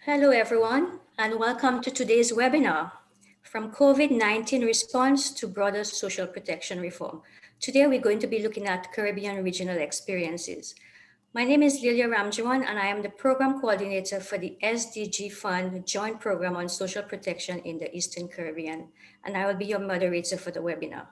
Hello, everyone, and welcome to today's webinar, From COVID-19 Response to Broader Social Protection Reform. Today, we're going to be looking at Caribbean regional experiences. My name is Lilia Ramjawan, and I am the Program Coordinator for the SDG Fund Joint Program on Social Protection in the Eastern Caribbean, and I will be your moderator for the webinar.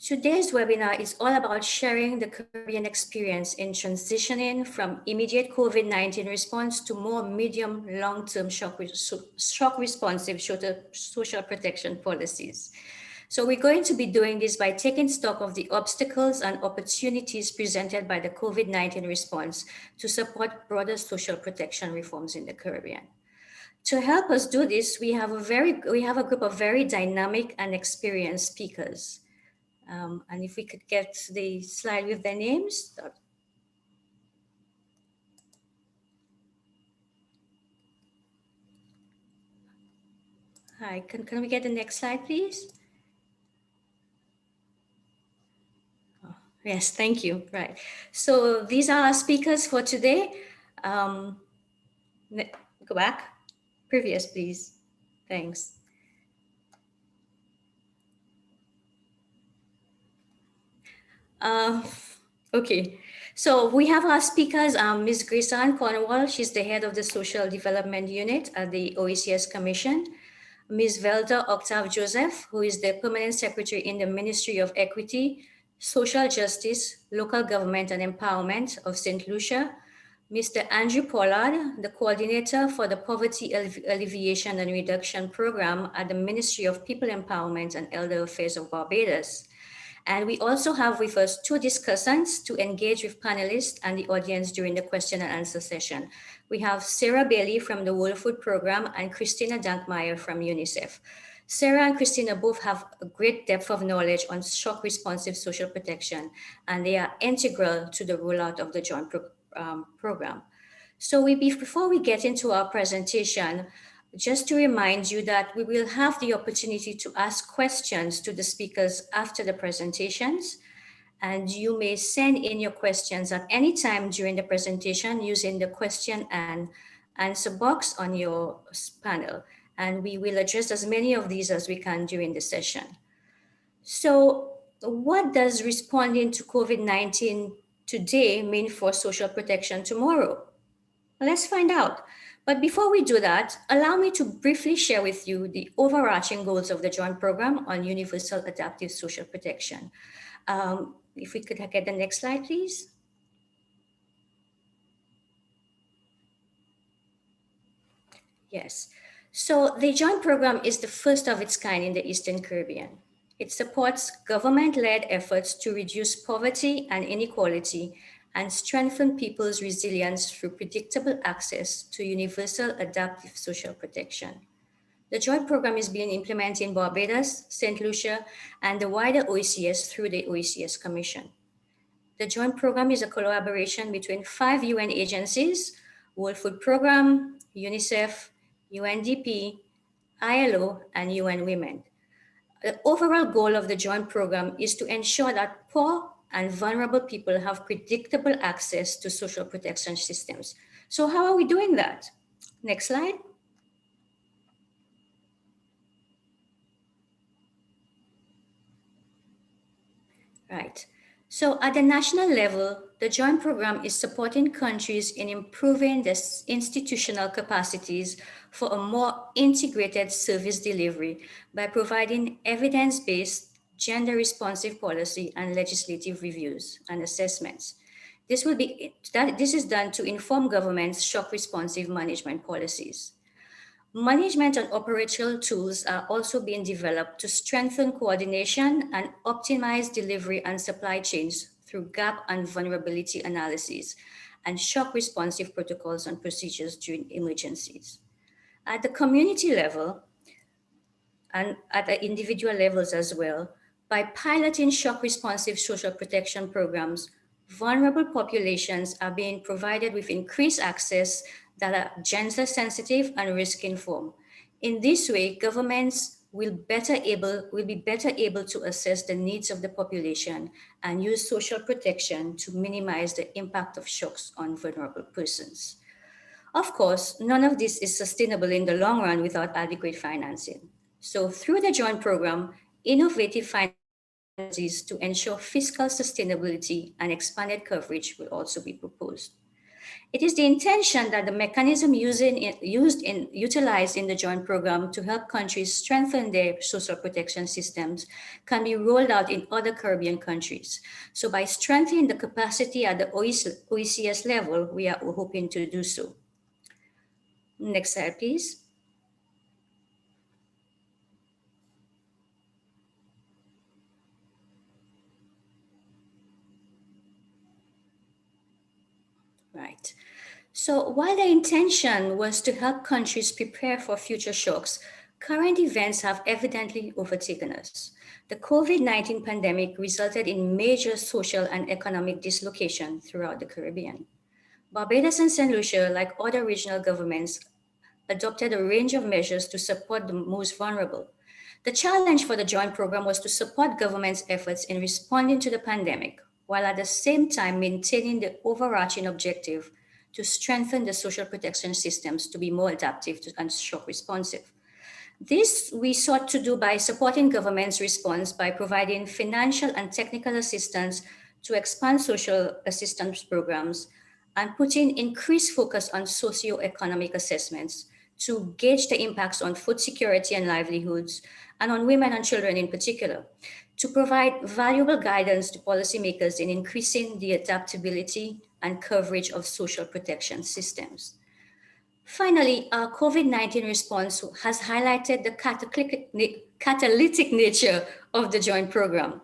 Today's webinar is all about sharing the Caribbean experience in transitioning from immediate COVID-19 response to more medium long-term shock responsive social protection policies. So we're going to be doing this by taking stock of the obstacles and opportunities presented by the COVID-19 response to support broader social protection reforms in the Caribbean. To help us do this, we have a group of very dynamic and experienced speakers. And if we could get the slide with their names. Hi, can we get the next slide, please? Oh, yes, thank you. Right. So these are our speakers for today. Go back. Previous, please. Thanks. Okay, so we have our speakers, Ms. Grace-Ann Cornwall. She's the head of the Social Development Unit at the OECS Commission. Ms. Velda Octave-Joseph, who is the Permanent Secretary in the Ministry of Equity, Social Justice, Local Government and Empowerment of Saint Lucia. Mr. Andrew Pollard, the Coordinator for the Poverty Alleviation and Reduction Program at the Ministry of People Empowerment and Elder Affairs of Barbados. And we also have with us two discussants to engage with panelists and the audience during the question and answer session. We have Sarah Bailey from the World Food Programme and Christina Dankmeyer from UNICEF. Sarah and Christina both have a great depth of knowledge on shock responsive social protection, and they are integral to the rollout of the joint program. So before we get into our presentation, just to remind you that we will have the opportunity to ask questions to the speakers after the presentations, and you may send in your questions at any time during the presentation using the question and answer box on your panel, and we will address as many of these as we can during the session. So what does responding to COVID-19 today mean for social protection tomorrow? Let's find out. But before we do that, allow me to briefly share with you the overarching goals of the joint program on universal adaptive social protection. If we could get the next slide, please. Yes. So the joint program is the first of its kind in the Eastern Caribbean. It supports government-led efforts to reduce poverty and inequality and strengthen people's resilience through predictable access to universal adaptive social protection. The joint program is being implemented in Barbados, Saint Lucia, and the wider OECS through the OECS Commission. The joint program is a collaboration between 5 UN agencies: World Food Programme, UNICEF, UNDP, ILO, and UN Women. The overall goal of the joint program is to ensure that poor and vulnerable people have predictable access to social protection systems. So how are we doing that? Next slide. Right. So at the national level, the joint program is supporting countries in improving their institutional capacities for a more integrated service delivery by providing evidence-based, gender-responsive policy and legislative reviews and assessments. This is done to inform governments' shock-responsive management policies. Management and operational tools are also being developed to strengthen coordination and optimize delivery and supply chains through gap and vulnerability analysis and shock responsive protocols and procedures during emergencies. At the community level and at the individual levels as well, by piloting shock responsive social protection programs, vulnerable populations are being provided with increased access that are gender sensitive and risk informed. In this way, governments will be better able to assess the needs of the population and use social protection to minimize the impact of shocks on vulnerable persons. Of course, none of this is sustainable in the long run without adequate financing. So through the joint program, innovative financing strategies to ensure fiscal sustainability and expanded coverage will also be proposed. It is the intention that the mechanism utilized in the joint program to help countries strengthen their social protection systems can be rolled out in other Caribbean countries. So by strengthening the capacity at the OECS level, we are hoping to do so. Next slide, please. Right. So while the intention was to help countries prepare for future shocks, current events have evidently overtaken us. The COVID-19 pandemic resulted in major social and economic dislocation throughout the Caribbean. Barbados and Saint Lucia, like other regional governments, adopted a range of measures to support the most vulnerable. The challenge for the joint program was to support government's efforts in responding to the pandemic, while at the same time maintaining the overarching objective to strengthen the social protection systems to be more adaptive and shock responsive. This we sought to do by supporting government's response by providing financial and technical assistance to expand social assistance programs and putting increased focus on socio-economic assessments to gauge the impacts on food security and livelihoods and on women and children in particular, to provide valuable guidance to policymakers in increasing the adaptability and coverage of social protection systems. Finally, our COVID-19 response has highlighted the catalytic nature of the joint program.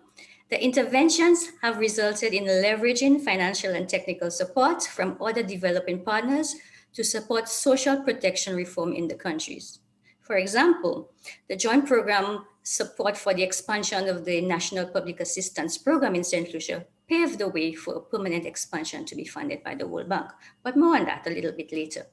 The interventions have resulted in leveraging financial and technical support from other developing partners to support social protection reform in the countries. For example, the joint program support for the expansion of the National Public Assistance Program in St. Lucia paved the way for a permanent expansion to be funded by the World Bank, but more on that a little bit later.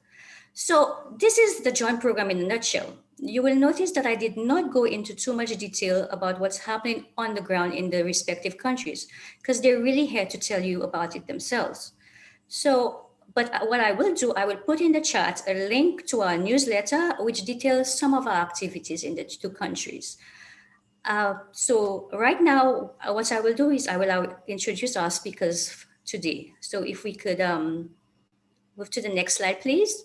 So this is the joint program in a nutshell. You will notice that I did not go into too much detail about what's happening on the ground in the respective countries, because they're really here to tell you about it themselves. So, but what I will do, I will put in the chat a link to our newsletter, which details some of our activities in the two countries. So right now, what I will do is I will introduce our speakers today. So if we could move to the next slide, please.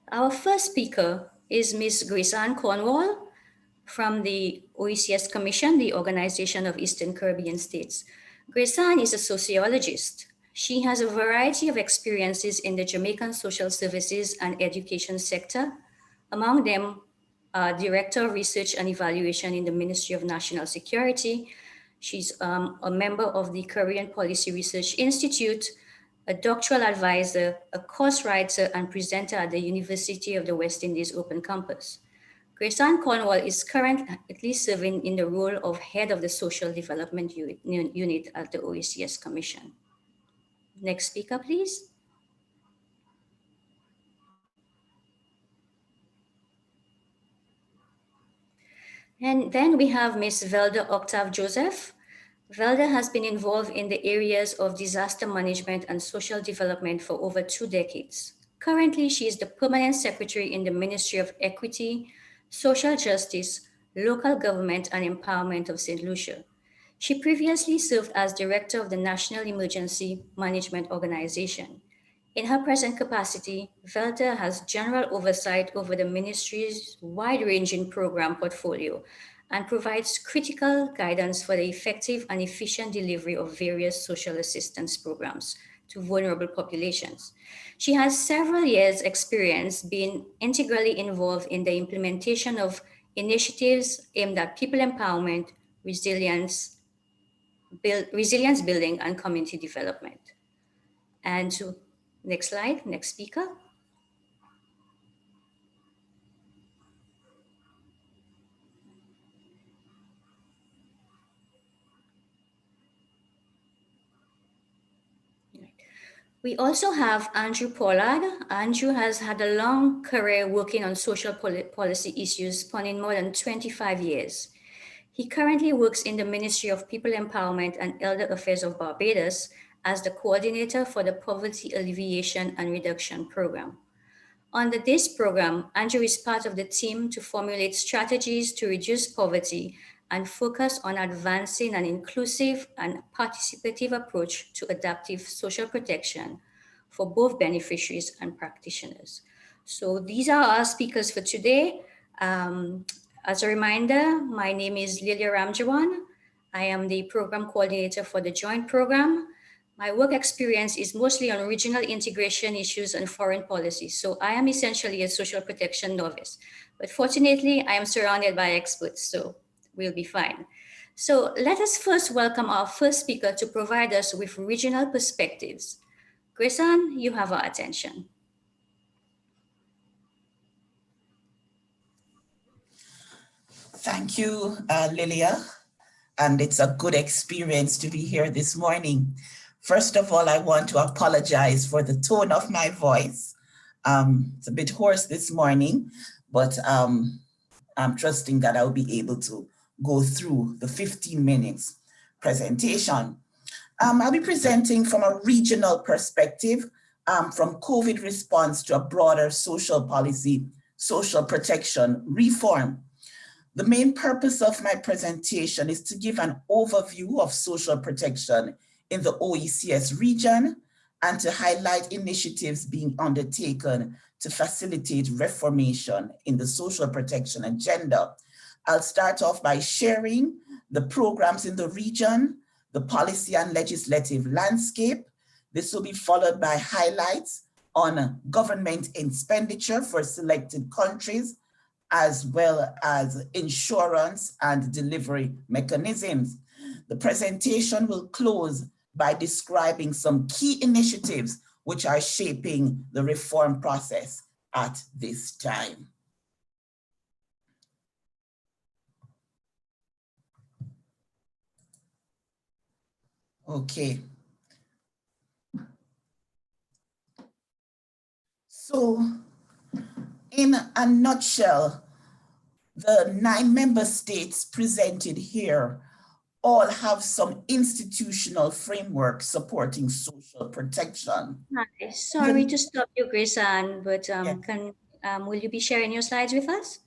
Our first speaker is Ms. Grace-Ann Cornwall from the OECS Commission, the Organization of Eastern Caribbean States. Grace-Ann is a sociologist. She has a variety of experiences in the Jamaican social services and education sector. Among them, Director of Research and Evaluation in the Ministry of National Security. She's a member of the Caribbean Policy Research Institute, a doctoral advisor, a course writer, and presenter at the University of the West Indies Open Campus. Grace-Ann Cornwall is currently serving in the role of head of the Social Development Unit at the OECS Commission. Next speaker, please. And then we have Ms. Velda Octave-Joseph. Velda has been involved in the areas of disaster management and social development for over 2 decades. Currently, she is the Permanent Secretary in the Ministry of Equity, Social Justice, Local Government and Empowerment of St. Lucia. She previously served as Director of the National Emergency Management Organization. In her present capacity, Velda has general oversight over the ministry's wide-ranging program portfolio and provides critical guidance for the effective and efficient delivery of various social assistance programs to vulnerable populations. She has several years' experience being integrally involved in the implementation of initiatives aimed at people empowerment, resilience building, and community development. And so, next slide, next speaker. We also have Andrew Pollard. Andrew has had a long career working on social policy issues spanning more than 25 years. He currently works in the Ministry of People Empowerment and Elder Affairs of Barbados as the coordinator for the Poverty Alleviation and Reduction Program. Under this program, Andrew is part of the team to formulate strategies to reduce poverty and focus on advancing an inclusive and participative approach to adaptive social protection for both beneficiaries and practitioners. So these are our speakers for today. As a reminder, my name is Lilia Ramjawan. I am the program coordinator for the Joint Program. My work experience is mostly on regional integration issues and foreign policy, so I am essentially a social protection novice. But fortunately, I am surrounded by experts, so we'll be fine. So let us first welcome our first speaker to provide us with regional perspectives. Grace-Ann, you have our attention. Thank you, Lilia. And it's a good experience to be here this morning. First of all, I want to apologize for the tone of my voice. It's a bit hoarse this morning, but I'm trusting that I'll be able to go through the 15 minutes presentation. I'll be presenting from a regional perspective, from COVID response to a broader social policy, social protection reform. The main purpose of my presentation is to give an overview of social protection in the OECS region and to highlight initiatives being undertaken to facilitate reformation in the social protection agenda. I'll start off by sharing the programs in the region, the policy and legislative landscape. This will be followed by highlights on government expenditure for selected countries, as well as insurance and delivery mechanisms. The presentation will close by describing some key initiatives which are shaping the reform process at this time. Okay. So, in a nutshell, the 9 member states presented here all have some institutional framework supporting social protection. Hi, sorry to stop you, Grace-Ann, but will you be sharing your slides with us?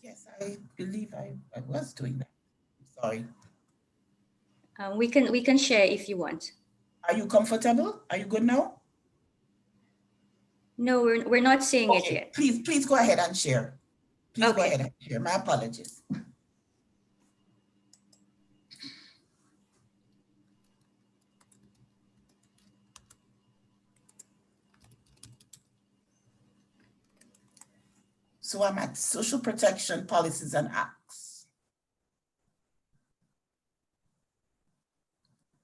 Yes, I believe I was doing that. Sorry. We can share if you want. Are you comfortable? Are you good now? No, we're not seeing it yet. Please go ahead and share. Please go ahead and share. My apologies. So I'm at social protection policies and acts.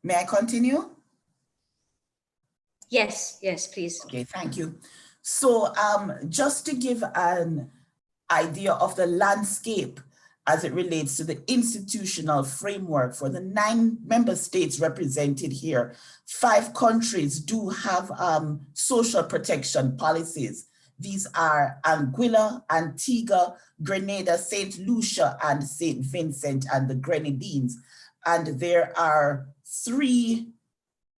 May I continue? Yes, please. Okay, thank you. So just to give an idea of the landscape as it relates to the institutional framework for the 9 member states represented here, 5 countries do have social protection policies. These are Anguilla, Antigua, Grenada, Saint Lucia, and Saint Vincent and the Grenadines. And there are 2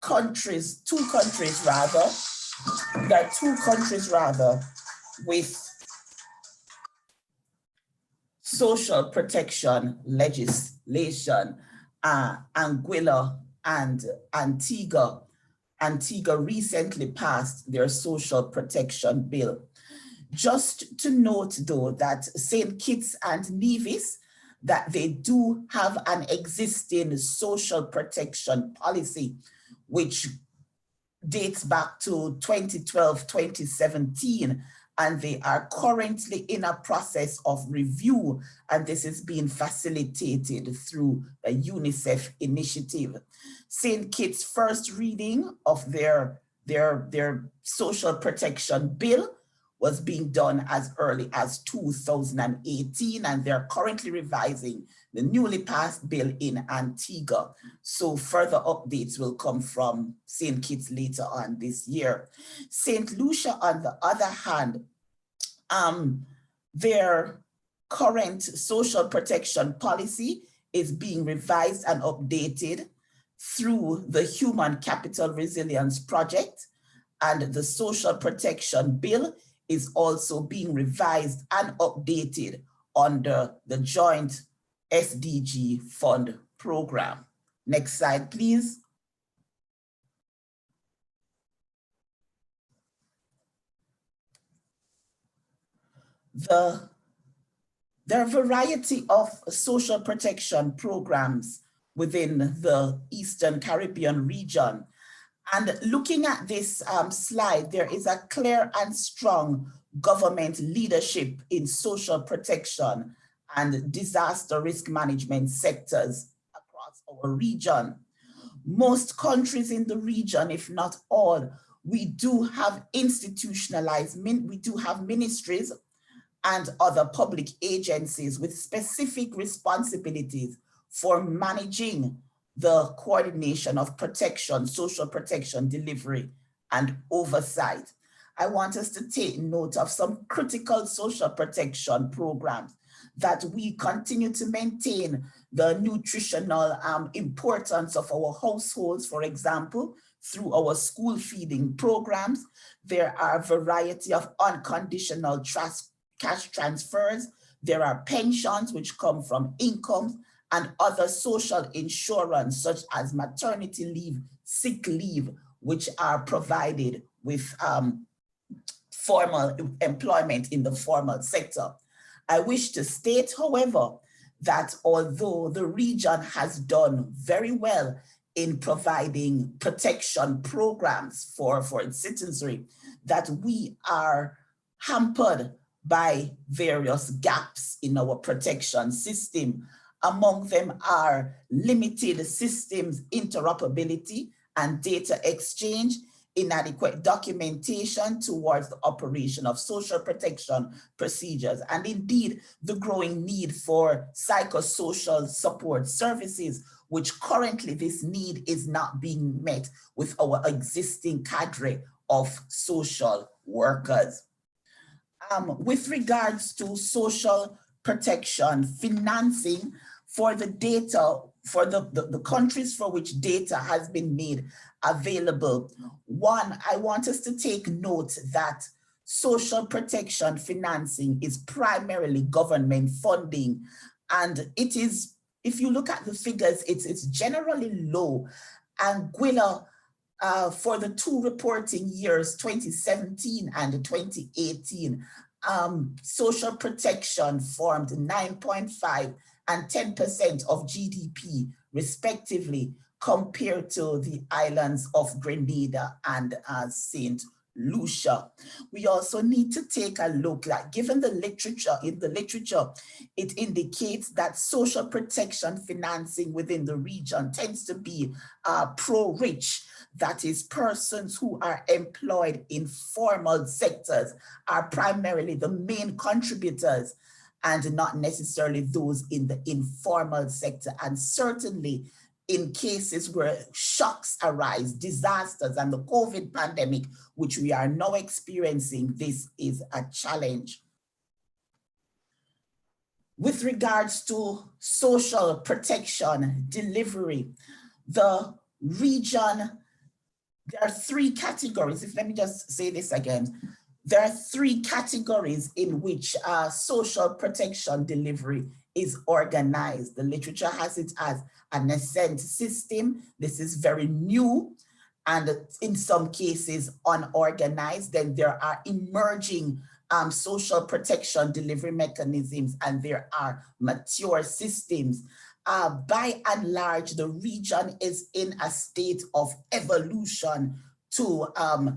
countries with social protection legislation, Anguilla and Antigua. Antigua recently passed their social protection bill. Just to note though that St. Kitts and Nevis, that they do have an existing social protection policy, which dates back to 2012-2017, and they are currently in a process of review, and this is being facilitated through a UNICEF initiative. St. Kitts' first reading of their social protection bill was being done as early as 2018, and they're currently revising the newly passed bill in Antigua. So further updates will come from St. Kitts later on this year. St. Lucia, on the other hand, their current social protection policy is being revised and updated through the Human Capital Resilience Project, and the Social Protection Bill is also being revised and updated under the Joint SDG Fund Programme. Next slide, please. There are a variety of social protection programs within the Eastern Caribbean region. And looking at this slide, there is a clear and strong government leadership in social protection and disaster risk management sectors across our region. Most countries in the region, if not all, we do have institutionalized, we do have ministries and other public agencies with specific responsibilities for managing the coordination of protection, social protection delivery, and oversight. I want us to take note of some critical social protection programs that we continue to maintain the nutritional importance of our households, for example, through our school feeding programs. There are a variety of unconditional cash transfers. There are pensions which come from income and other social insurance such as maternity leave, sick leave, which are provided with formal employment in the formal sector. I wish to state, however, that although the region has done very well in providing protection programs for its citizenry, that we are hampered by various gaps in our protection system. Among them are limited systems interoperability and data exchange, inadequate documentation towards the operation of social protection procedures, and indeed the growing need for psychosocial support services, which currently this need is not being met with our existing cadre of social workers. With regards to social protection financing for the data, for the countries for which data has been made available, one, I want us to take note that social protection financing is primarily government funding, and it is, if you look at the figures, it's generally low. Anguilla, for the two reporting years, 2017 and 2018, social protection formed 9.5 and 10% of GDP, respectively, compared to the islands of Grenada and Saint Lucia. We also need to take a look, like given the literature, it indicates that social protection financing within the region tends to be pro-rich. That is, persons who are employed in formal sectors are primarily the main contributors and not necessarily those in the informal sector. And certainly in cases where shocks arise, disasters, and the COVID pandemic, which we are now experiencing, this is a challenge. With regards to social protection delivery, the region, there are three categories. Let me just say this again. There are three categories in which social protection delivery is organized. The literature has it as a nascent system. This is very new and in some cases unorganized. Then there are emerging social protection delivery mechanisms, and there are mature systems. By and large, the region is in a state of evolution to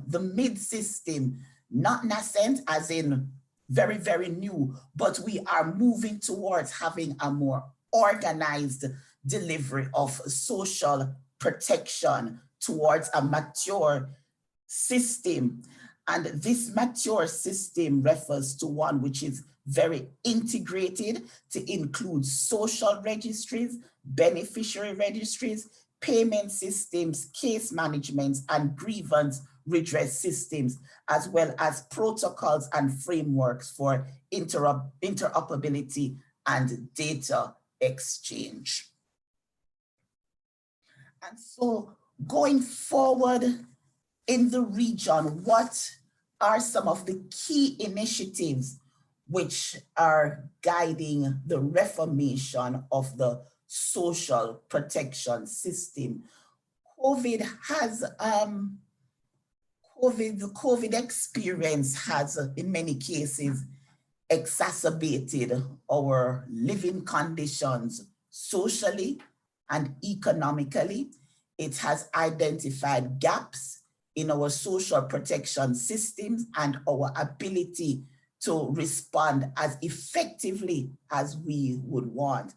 the mid-system, not nascent as in very, very new, but we are moving towards having a more organized delivery of social protection towards a mature system. And this mature system refers to one which is very integrated to include social registries, beneficiary registries, payment systems, case management, and grievance redress systems, as well as protocols and frameworks for interoperability and data exchange. And so going forward in the region, what are some of the key initiatives which are guiding the reformation of the social protection system? The COVID experience has, in many cases, exacerbated our living conditions socially and economically. It has identified gaps in our social protection systems and our ability to respond as effectively as we would want.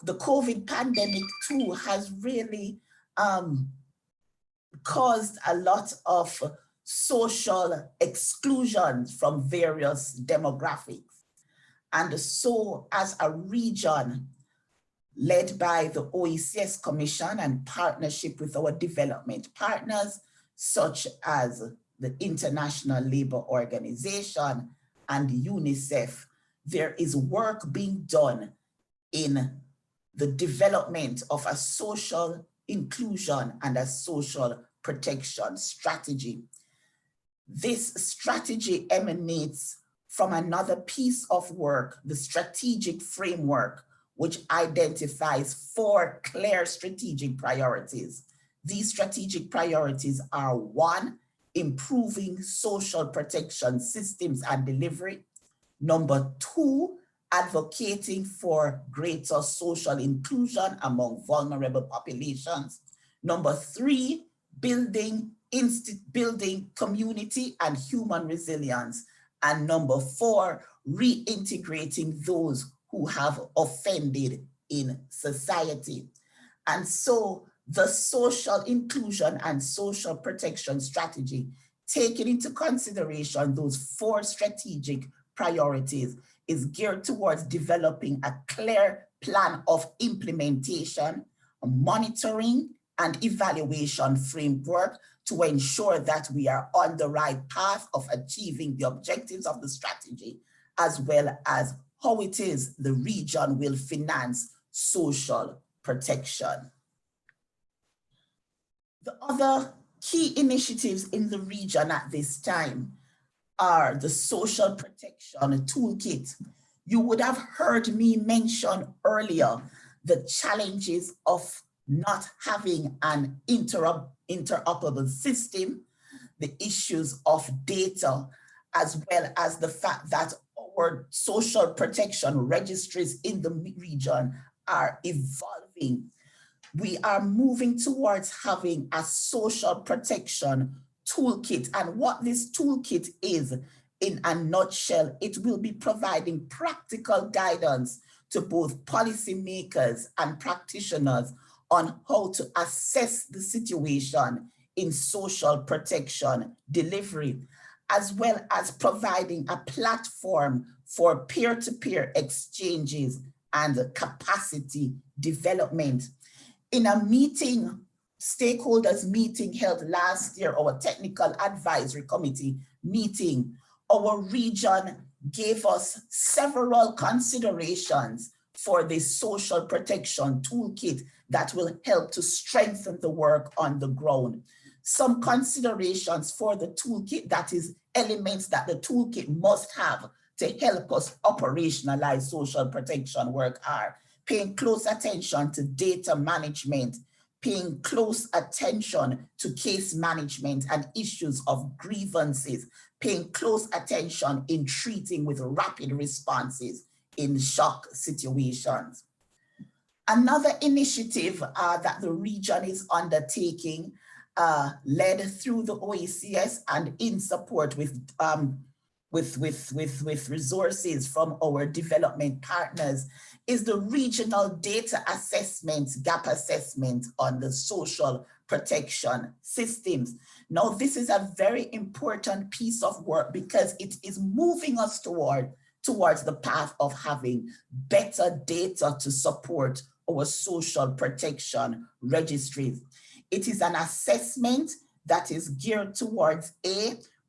The COVID pandemic too has really caused a lot of social exclusion from various demographics. And so as a region led by the OECS Commission and partnership with our development partners, such as the International Labour Organization and UNICEF, there is work being done in the development of a social inclusion and a social protection strategy. This strategy emanates from another piece of work, the strategic framework, which identifies 4 clear strategic priorities. These strategic priorities are: 1, improving social protection systems and delivery. Number 2, advocating for greater social inclusion among vulnerable populations. Number 3, building community and human resilience. And number 4, reintegrating those who have offended in society. And so the social inclusion and social protection strategy, taking into consideration those 4 strategic priorities, is geared towards developing a clear plan of implementation, monitoring, and evaluation framework to ensure that we are on the right path of achieving the objectives of the strategy, as well as how it is the region will finance social protection. The other key initiatives in the region at this time are the social protection toolkit. You would have heard me mention earlier the challenges of not having an interoperable system, the issues of data, as well as the fact that our social protection registries in the region are evolving. We are moving towards having a social protection toolkit. And what this toolkit is, in a nutshell, it will be providing practical guidance to both policymakers and practitioners on how to assess the situation in social protection delivery, as well as providing a platform for peer-to-peer exchanges and capacity development. In a meeting, stakeholders meeting held last year, our technical advisory committee meeting, our region gave us several considerations for the social protection toolkit that will help to strengthen the work on the ground. Some considerations for the toolkit, that is elements that the toolkit must have to help us operationalize social protection work, are paying close attention to data management, paying close attention to case management and issues of grievances, paying close attention in treating with rapid responses in shock situations. Another initiative that the region is undertaking, led through the OECS and in support with resources from our development partners, is the regional data assessment, gap assessment on the social protection systems. Now, this is a very important piece of work because it is moving us towards the path of having better data to support our social protection registries. It is an assessment that is geared towards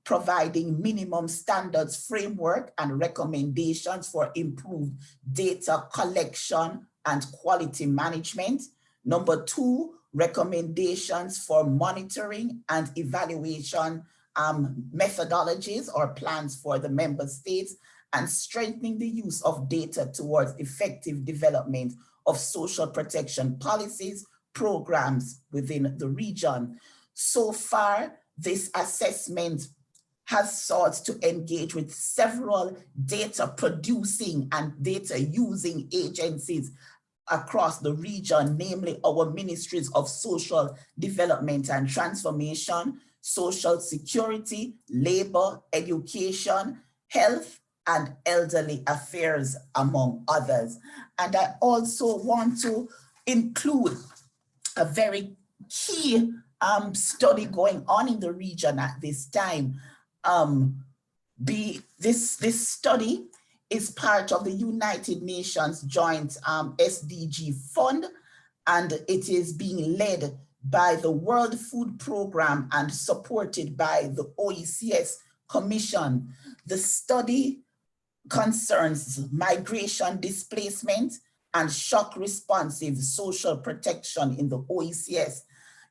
providing minimum standards framework and recommendations for improved data collection and quality management. Number 2, recommendations for monitoring and evaluation methodologies or plans for the member states, and strengthening the use of data towards effective development of social protection policies, programs within the region. So far, this assessment has sought to engage with several data producing and data using agencies across the region, namely our ministries of social development and transformation, social security, labor, education, health, and elderly affairs, among others. And I also want to include a very key study going on in the region at this time. This study is part of the United Nations Joint SDG Fund, and it is being led by the World Food Programme and supported by the OECS Commission. The study concerns migration displacement and shock responsive social protection in the OECS.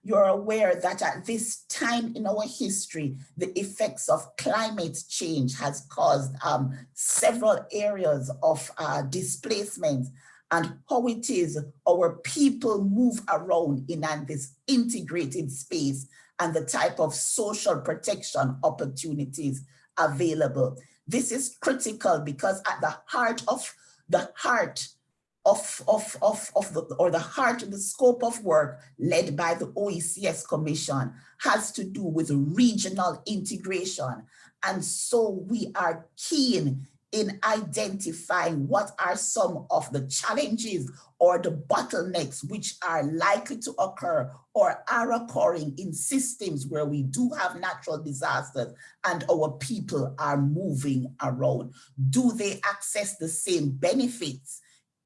You're aware that at this time in our history, the effects of climate change has caused several areas of displacement, and how it is our people move around in this integrated space and the type of social protection opportunities available. This is critical because at the heart of the scope of work led by the OECS Commission has to do with regional integration. And so we are keen in identifying what are some of the challenges or the bottlenecks which are likely to occur or are occurring in systems where we do have natural disasters and our people are moving around. Do they access the same benefits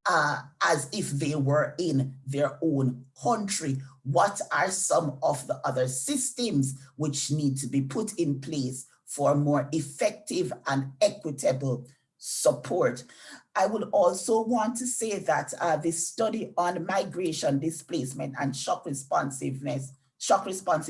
as if they were in their own country? What are some of the other systems which need to be put in place for more effective and equitable support? I would also want to say that this study on migration, displacement, and shock responsive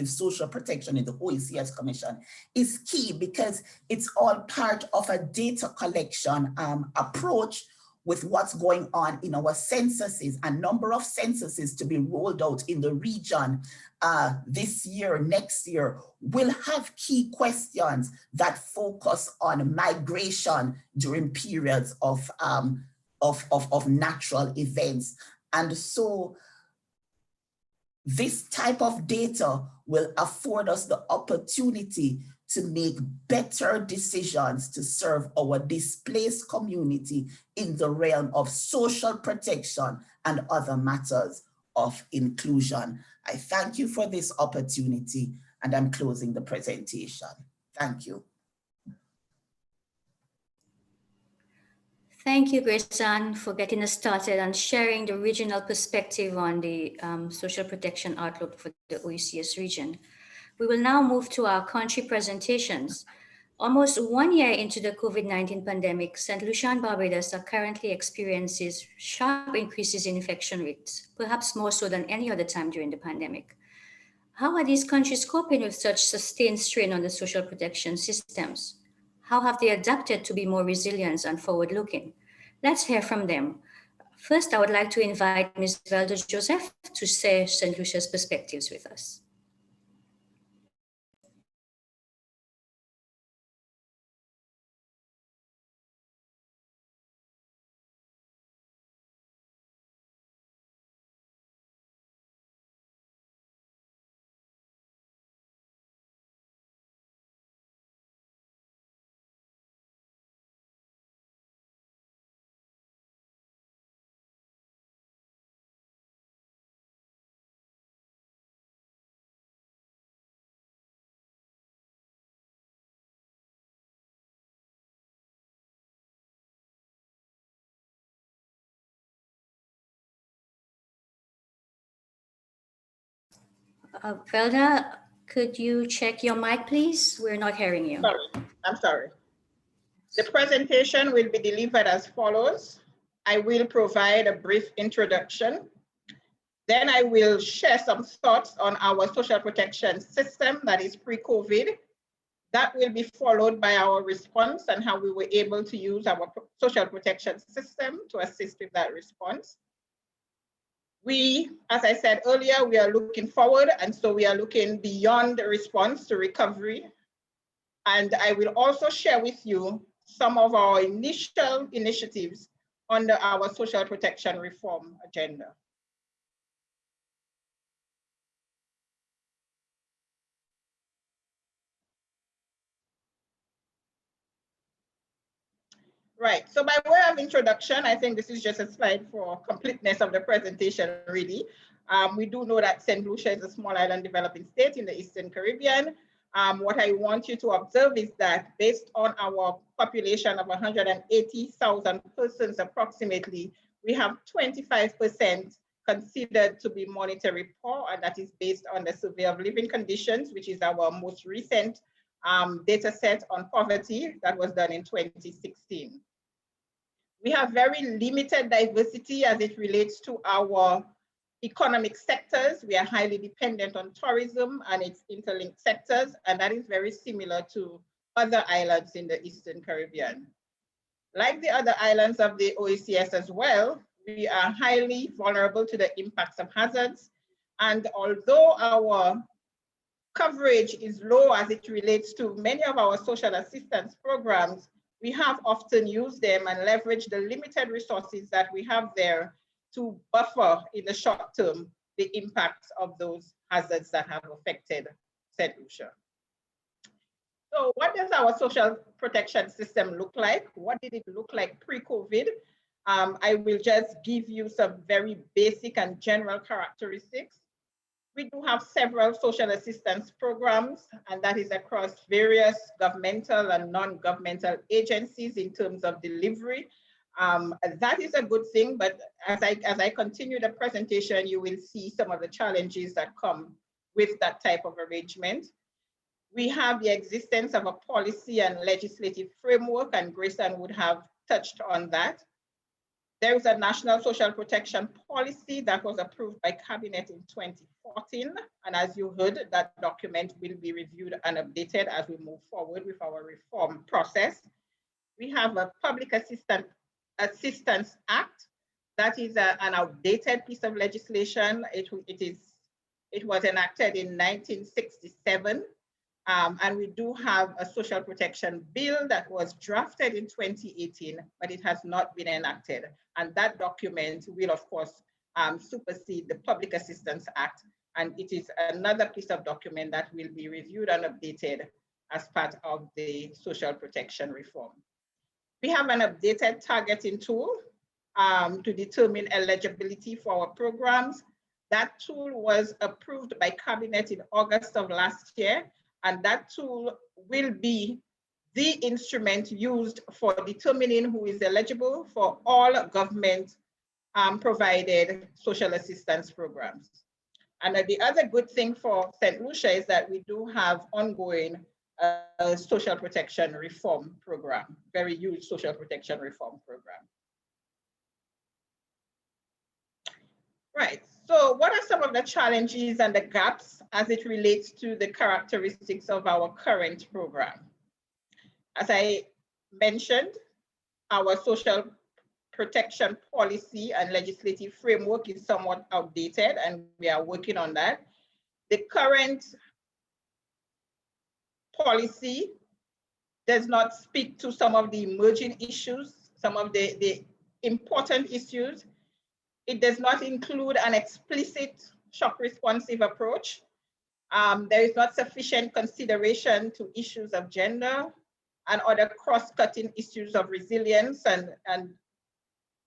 social protection in the OECS Commission is key because it's all part of a data collection approach with what's going on in our censuses, a number of censuses to be rolled out in the region this year, next year, will have key questions that focus on migration during periods of natural events. And so this type of data will afford us the opportunity to make better decisions to serve our displaced community in the realm of social protection and other matters of inclusion. I thank you for this opportunity, and I'm closing the presentation. Thank you. Thank you, Grace-Ann, for getting us started and sharing the regional perspective on the social protection outlook for the OECS region. We will now move to our country presentations. Almost 1 year into the COVID-19 pandemic, Saint Lucia and Barbados are currently experiencing sharp increases in infection rates, perhaps more so than any other time during the pandemic. How are these countries coping with such sustained strain on the social protection systems? How have they adapted to be more resilient and forward-looking? Let's hear from them. First, I would like to invite Ms. Octave-Joseph to share St. Lucia's perspectives with us. Velda, could you check your mic, please? We're not hearing you. Sorry, I'm sorry. The presentation will be delivered as follows. I will provide a brief introduction. Then I will share some thoughts on our social protection system that is pre-COVID. That will be followed by our response and how we were able to use our social protection system to assist with that response. We, as I said earlier, we are looking forward, and so we are looking beyond the response to recovery. And I will also share with you some of our initial initiatives under our social protection reform agenda. Right, so by way of introduction, I think this is just a slide for completeness of the presentation, really. We do know that Saint Lucia is a small island developing state in the Eastern Caribbean. What I want you to observe is that based on our population of 180,000 persons approximately, we have 25% considered to be monetary poor, and that is based on the Survey of Living Conditions, which is our most recent data set on poverty that was done in 2016. We have very limited diversity as it relates to our economic sectors. We are highly dependent on tourism and its interlinked sectors, and that is very similar to other islands in the Eastern Caribbean. Like the other islands of the OECS as well, we are highly vulnerable to the impacts of hazards. And although our coverage is low as it relates to many of our social assistance programs, we have often used them and leveraged the limited resources that we have there to buffer in the short term the impacts of those hazards that have affected Saint Lucia. So what does our social protection system look like? What did it look like pre-COVID? I will just give you some very basic and general characteristics. We do have several social assistance programs, and that is across various governmental and non-governmental agencies in terms of delivery. That is a good thing, but as I continue the presentation, you will see some of the challenges that come with that type of arrangement. We have the existence of a policy and legislative framework, and Grayson would have touched on that. There is a national social protection policy that was approved by Cabinet in 2014. And as you heard, that document will be reviewed and updated as we move forward with our reform process. We have a Public Assistance Act. That is an outdated piece of legislation. It was enacted in 1967. And we do have a social protection bill that was drafted in 2018, but it has not been enacted. And that document will, of course, supersede the Public Assistance Act. And it is another piece of document that will be reviewed and updated as part of the social protection reform. We have an updated targeting tool to determine eligibility for our programs. That tool was approved by Cabinet in August of last year. And that tool will be the instrument used for determining who is eligible for all government provided social assistance programs. And the other good thing for Saint Lucia is that we do have ongoing social protection reform program, very huge social protection reform program. Right. So what are some of the challenges and the gaps as it relates to the characteristics of our current program? As I mentioned, our social protection policy and legislative framework is somewhat outdated, and we are working on that. The current policy does not speak to some of the emerging issues, some of the important issues. It does not include an explicit shock responsive approach. There is not sufficient consideration to issues of gender and other cross-cutting issues of resilience and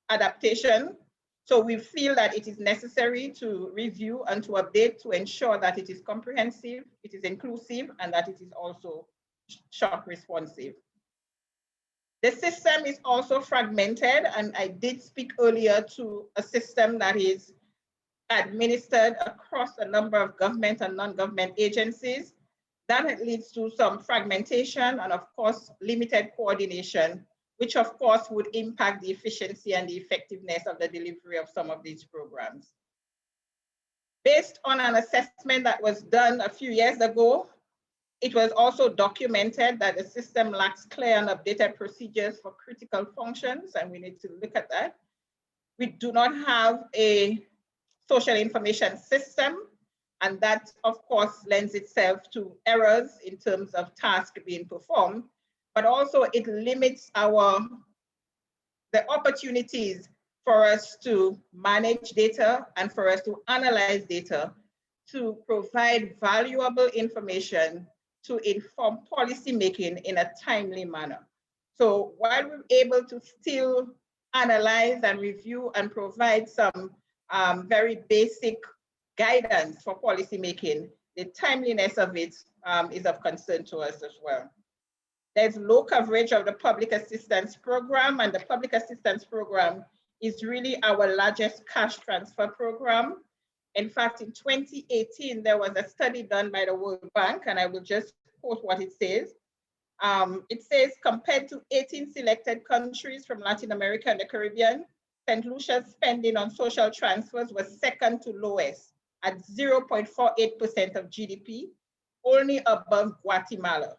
adaptation. So we feel that it is necessary to review and to update to ensure that it is comprehensive, it is inclusive, and that it is also shock responsive. The system is also fragmented, and I did speak earlier to a system that is administered across a number of government and non-government agencies. That leads to some fragmentation and, of course, limited coordination, which, of course, would impact the efficiency and the effectiveness of the delivery of some of these programs. Based on an assessment that was done a few years ago, it was also documented that the system lacks clear and updated procedures for critical functions, and we need to look at that. We do not have a social information system, and that, of course, lends itself to errors in terms of tasks being performed, but also it limits the opportunities for us to manage data and for us to analyze data to provide valuable information to inform policymaking in a timely manner. So while we're able to still analyze and review and provide some very basic guidance for policymaking, the timeliness of it is of concern to us as well. There's low coverage of the public assistance program, and the public assistance program is really our largest cash transfer program. In fact, in 2018, there was a study done by the World Bank, and I will just quote what it says. It says, compared to 18 selected countries from Latin America and the Caribbean, St. Lucia's spending on social transfers was second to lowest at 0.48% of GDP, only above Guatemala.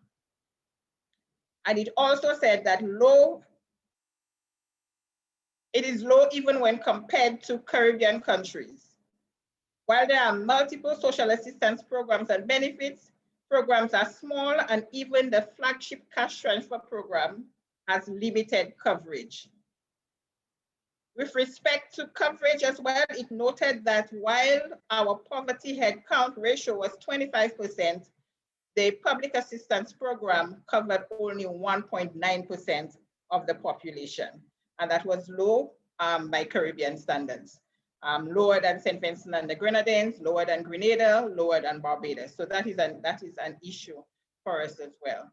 And it also said that it is low even when compared to Caribbean countries. While there are multiple social assistance programs and benefits, programs are small, and even the flagship cash transfer program has limited coverage. With respect to coverage as well, it noted that while our poverty headcount ratio was 25%, the public assistance program covered only 1.9% of the population, and that was low by Caribbean standards. Lower than St. Vincent and the Grenadines, lower than Grenada, lower than Barbados. So that is an issue for us as well.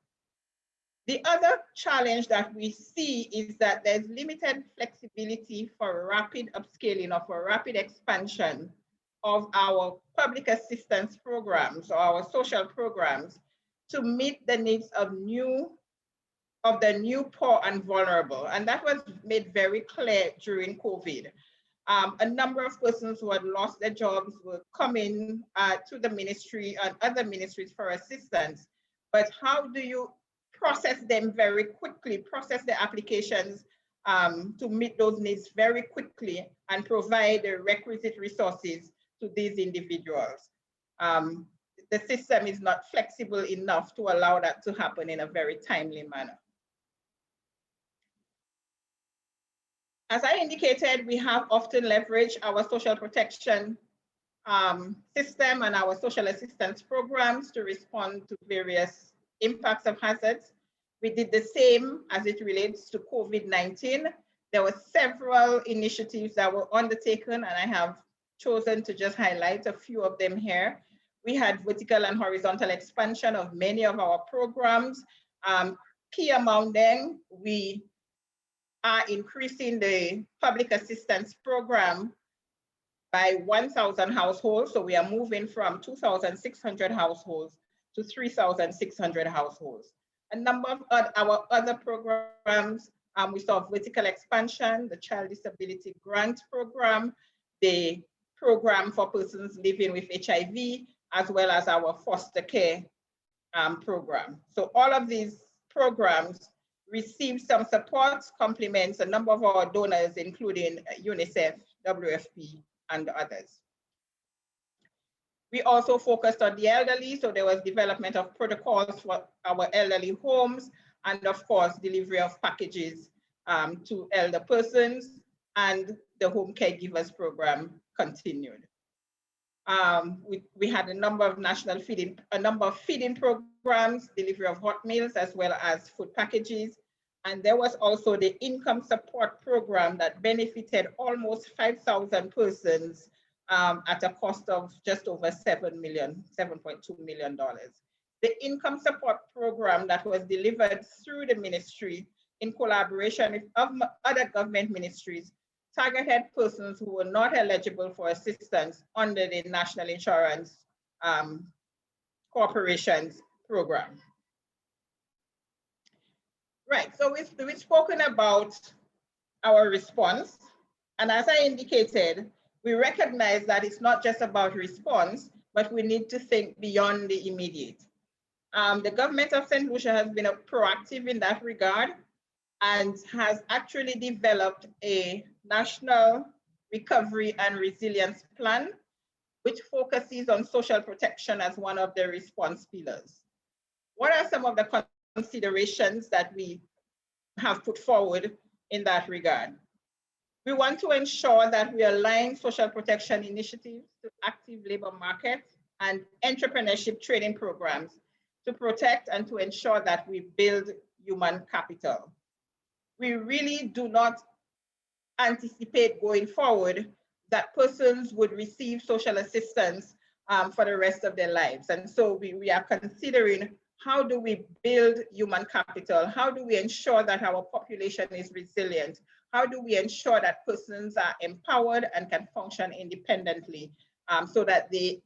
The other challenge that we see is that there's limited flexibility for rapid upscaling or for rapid expansion of our public assistance programs or our social programs to meet the needs of the new poor and vulnerable. And that was made very clear during COVID. A number of persons who had lost their jobs were coming to the ministry and other ministries for assistance. But how do you process them very quickly, process the applications to meet those needs very quickly and provide the requisite resources to these individuals? The system is not flexible enough to allow that to happen in a very timely manner. As I indicated, we have often leveraged our social protection system and our social assistance programs to respond to various impacts of hazards. We did the same as it relates to COVID-19. There were several initiatives that were undertaken, and I have chosen to just highlight a few of them here. We had vertical and horizontal expansion of many of our programs. Key among them, we are increasing the public assistance program by 1,000 households. So we are moving from 2,600 households to 3,600 households. A number of our other programs, we saw vertical expansion, the Child Disability Grant Program, the program for persons living with HIV, as well as our foster care program. So all of these programs received some support, compliments a number of our donors, including UNICEF, WFP, and others. We also focused on the elderly, so there was development of protocols for our elderly homes, and of course, delivery of packages to elder persons, and the home caregivers program continued. We had a number of feeding programs, delivery of hot meals, as well as food packages. And there was also the income support program that benefited almost 5,000 persons at a cost of just over $7.2 million. The income support program that was delivered through the ministry in collaboration with other government ministries targeted persons who were not eligible for assistance under the National Insurance Corporation's program. Right, so we've spoken about our response. And as I indicated, we recognize that it's not just about response, but we need to think beyond the immediate. The government of Saint Lucia has been proactive in that regard and has actually developed a national recovery and resilience plan, which focuses on social protection as one of the response pillars. What are some of the considerations that we have put forward in that regard? We want to ensure that we align social protection initiatives to active labor market and entrepreneurship training programs to protect and to ensure that we build human capital. We really do not anticipate going forward that persons would receive social assistance for the rest of their lives. And so we are considering, how do we build human capital? How do we ensure that our population is resilient? How do we ensure that persons are empowered and can function independently so that they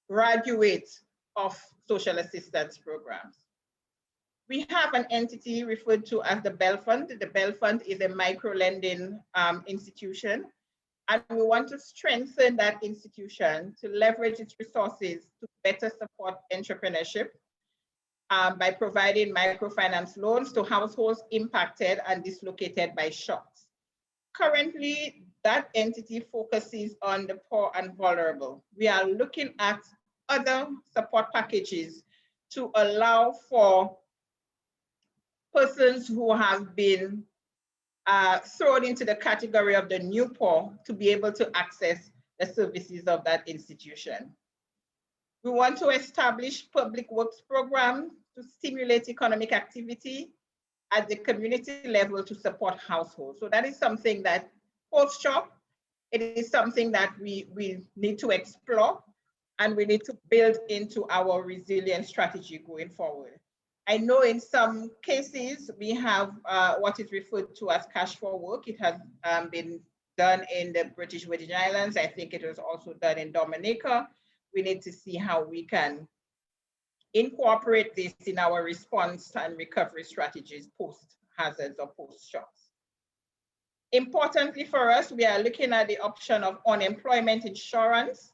graduate of social assistance programs? We have an entity referred to as the Bell Fund. The Bell Fund is a micro-lending institution, and we want to strengthen that institution to leverage its resources to better support entrepreneurship by providing microfinance loans to households impacted and dislocated by shocks. Currently, that entity focuses on the poor and vulnerable. We are looking at other support packages to allow for persons who have been thrown into the category of the new poor to be able to access the services of that institution. We want to establish public works programs to stimulate economic activity at the community level to support households. So that is something that post-shock, it is something that we need to explore and we need to build into our resilience strategy going forward. I know in some cases we have what is referred to as cash for work. It has been done in the British Virgin Islands. I think it was also done in Dominica. We need to see how we can incorporate this in our response and recovery strategies post-hazards or post-shocks. Importantly for us, we are looking at the option of unemployment insurance,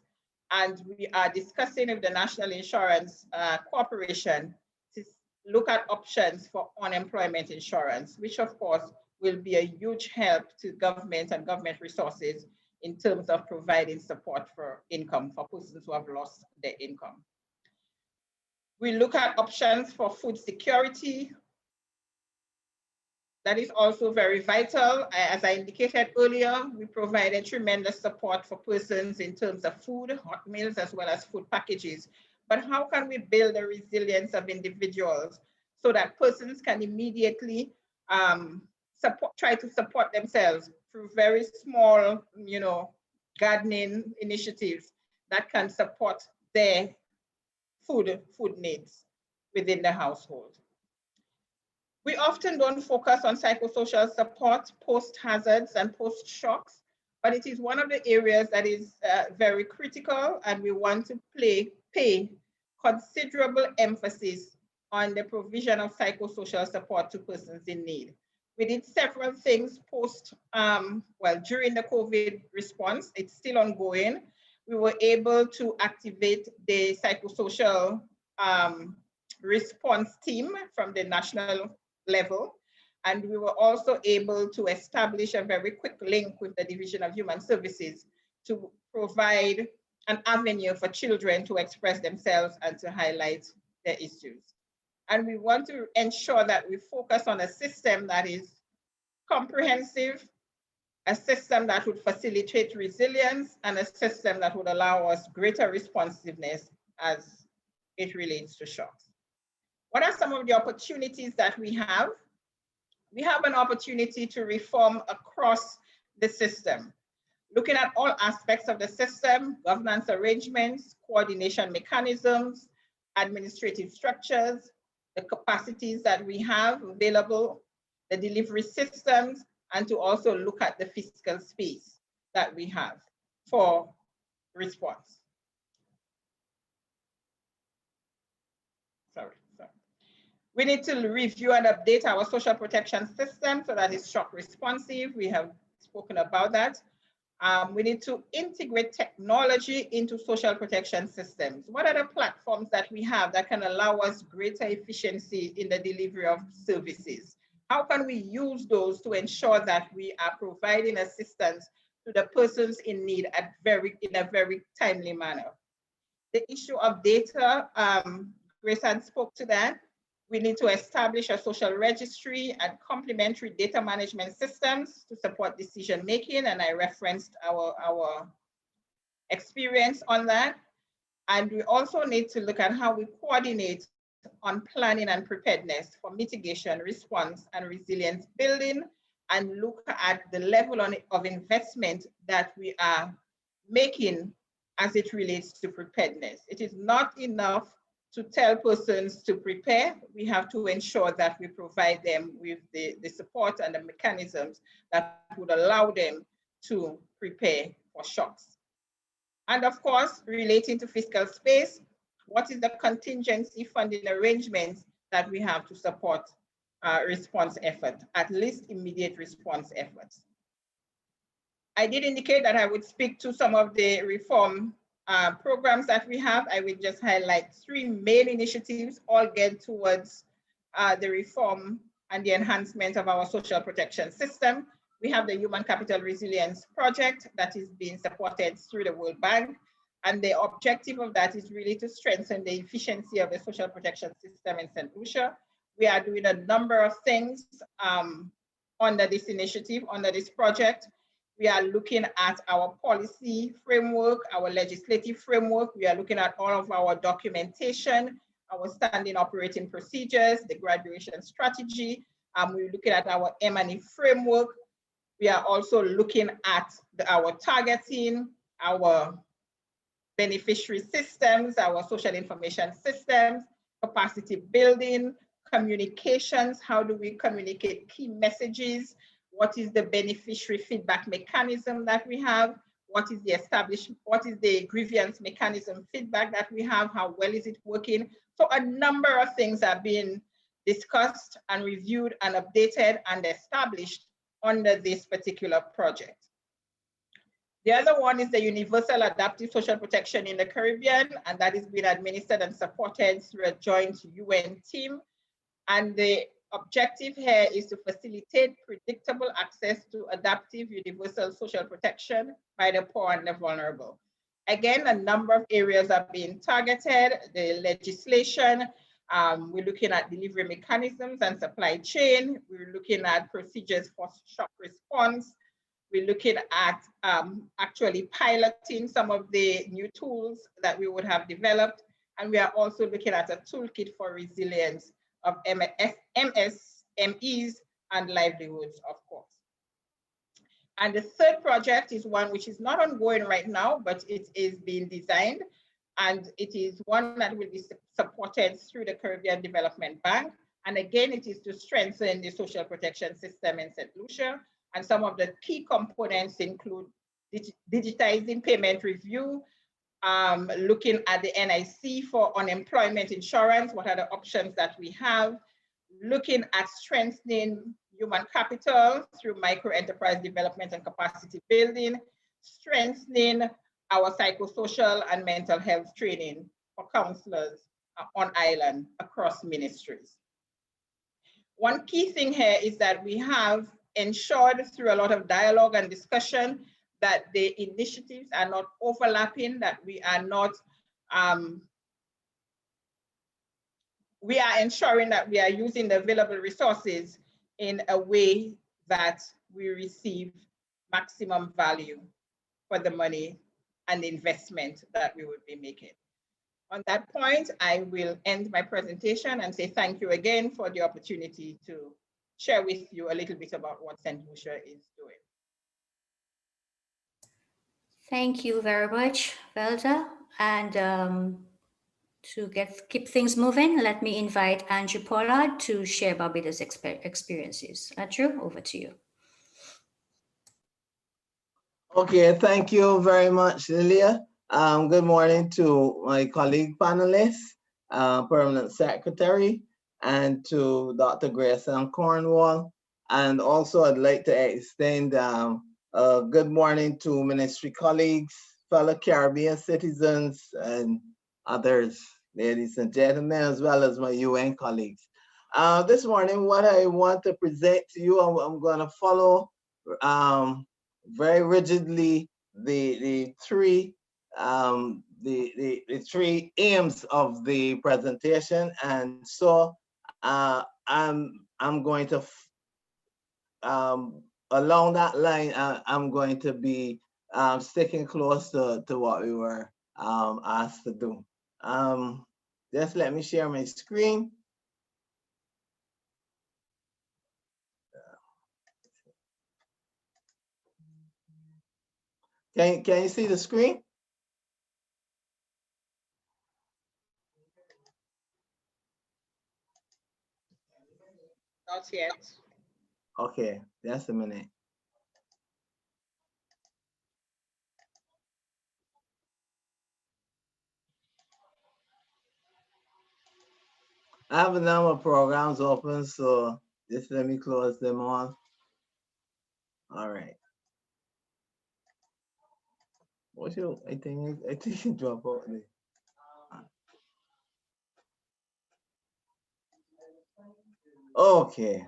and we are discussing with the National Insurance Corporation to look at options for unemployment insurance, which of course will be a huge help to government and government resources in terms of providing support for income for persons who have lost their income. We look at options for food security. That is also very vital. As I indicated earlier, we provided tremendous support for persons in terms of food, hot meals, as well as food packages. But how can we build the resilience of individuals so that persons can immediately try to support themselves through very small, gardening initiatives that can support their food needs within the household. We often don't focus on psychosocial support post-hazards and post-shocks, but it is one of the areas that is very critical, and we want to pay considerable emphasis on the provision of psychosocial support to persons in need. We did several things during the COVID response. It's still ongoing. We were able to activate the psychosocial response team from the national level. And we were also able to establish a very quick link with the Division of Human Services to provide an avenue for children to express themselves and to highlight their issues. And we want to ensure that we focus on a system that is comprehensive, a system that would facilitate resilience, and a system that would allow us greater responsiveness as it relates to shocks. What are some of the opportunities that we have? We have an opportunity to reform across the system, looking at all aspects of the system, governance arrangements, coordination mechanisms, administrative structures, the capacities that we have available, the delivery systems, and to also look at the fiscal space that we have for response. We need to review and update our social protection system so that it's shock responsive. We have spoken about that. We need to integrate technology into social protection systems. What are the platforms that we have that can allow us greater efficiency in the delivery of services? How can we use those to ensure that we are providing assistance to the persons in need in a very timely manner? The issue of data, Grace spoke to that. We need to establish a social registry and complementary data management systems to support decision making, and I referenced our experience on that. And we also need to look at how we coordinate on planning and preparedness for mitigation, response, and resilience building, and look at the level of investment that we are making as it relates to preparedness. It is not enough to tell persons to prepare. We have to ensure that we provide them with the support and the mechanisms that would allow them to prepare for shocks. And of course, relating to fiscal space, what is the contingency funding arrangements that we have to support response effort, at least immediate response efforts? I did indicate that I would speak to some of the reform programs that we have. I will just highlight 3 main initiatives, all geared towards the reform and the enhancement of our social protection system. We have the Human Capital Resilience Project that is being supported through the World Bank. And the objective of that is really to strengthen the efficiency of the social protection system in St. Lucia. We are doing a number of things under this initiative, under this project. We are looking at our policy framework, our legislative framework. We are looking at all of our documentation, our standing operating procedures, the graduation strategy. We're looking at our M&E framework. We are also looking at our targeting, our beneficiary systems, our social information systems, capacity building, communications. How do we communicate key messages? What is the beneficiary feedback mechanism that we have? What is the grievance mechanism feedback that we have? How well is it working? So a number of things are being discussed and reviewed and updated and established under this particular project. The other one is the Universal Adaptive Social Protection in the Caribbean, and that is being administered and supported through a joint UN team. And the objective here is to facilitate predictable access to adaptive universal social protection by the poor and the vulnerable. Again, a number of areas are being targeted, the legislation, we're looking at delivery mechanisms and supply chain, we're looking at procedures for shock response, we're looking at actually piloting some of the new tools that we would have developed, and we are also looking at a toolkit for resilience of MSMEs and livelihoods, of course. And the third project is one which is not ongoing right now, but it is being designed, and it is one that will be supported through the Caribbean Development Bank. And again, it is to strengthen the social protection system in St. Lucia. And some of the key components include digitizing payment review, looking at the NIC for unemployment insurance, what are the options that we have, looking at strengthening human capital through micro-enterprise development and capacity building, strengthening our psychosocial and mental health training for counselors on island across ministries. One key thing here is that we have ensured through a lot of dialogue and discussion that the initiatives are not overlapping, that we are not, we are ensuring that we are using the available resources in a way that we receive maximum value for the money and the investment that we would be making. On that point, I will end my presentation and say thank you again for the opportunity to share with you a little bit about what St. Lucia is doing. Thank you very much, Velda. And to keep things moving, let me invite Andrew Pollard to share Barbados experiences. Andrew, over to you. Okay, thank you very much, Lilia. Good morning to my colleague panelists, Permanent Secretary, and to Dr. Grace Cornwall. And also I'd like to extend Good morning to ministry colleagues, fellow Caribbean citizens, and others, ladies and gentlemen, as well as my UN colleagues. This morning, what I want to present to you, I'm going to follow very rigidly the three aims of the presentation, and so I'm going to along that line, I'm going to be sticking close to what we were asked to do. Just let me share my screen. Can you see the screen? Not yet. Okay, just a minute. I have a number of programs open, so just let me close them all. All right. What's your, I think you drop out there. Okay.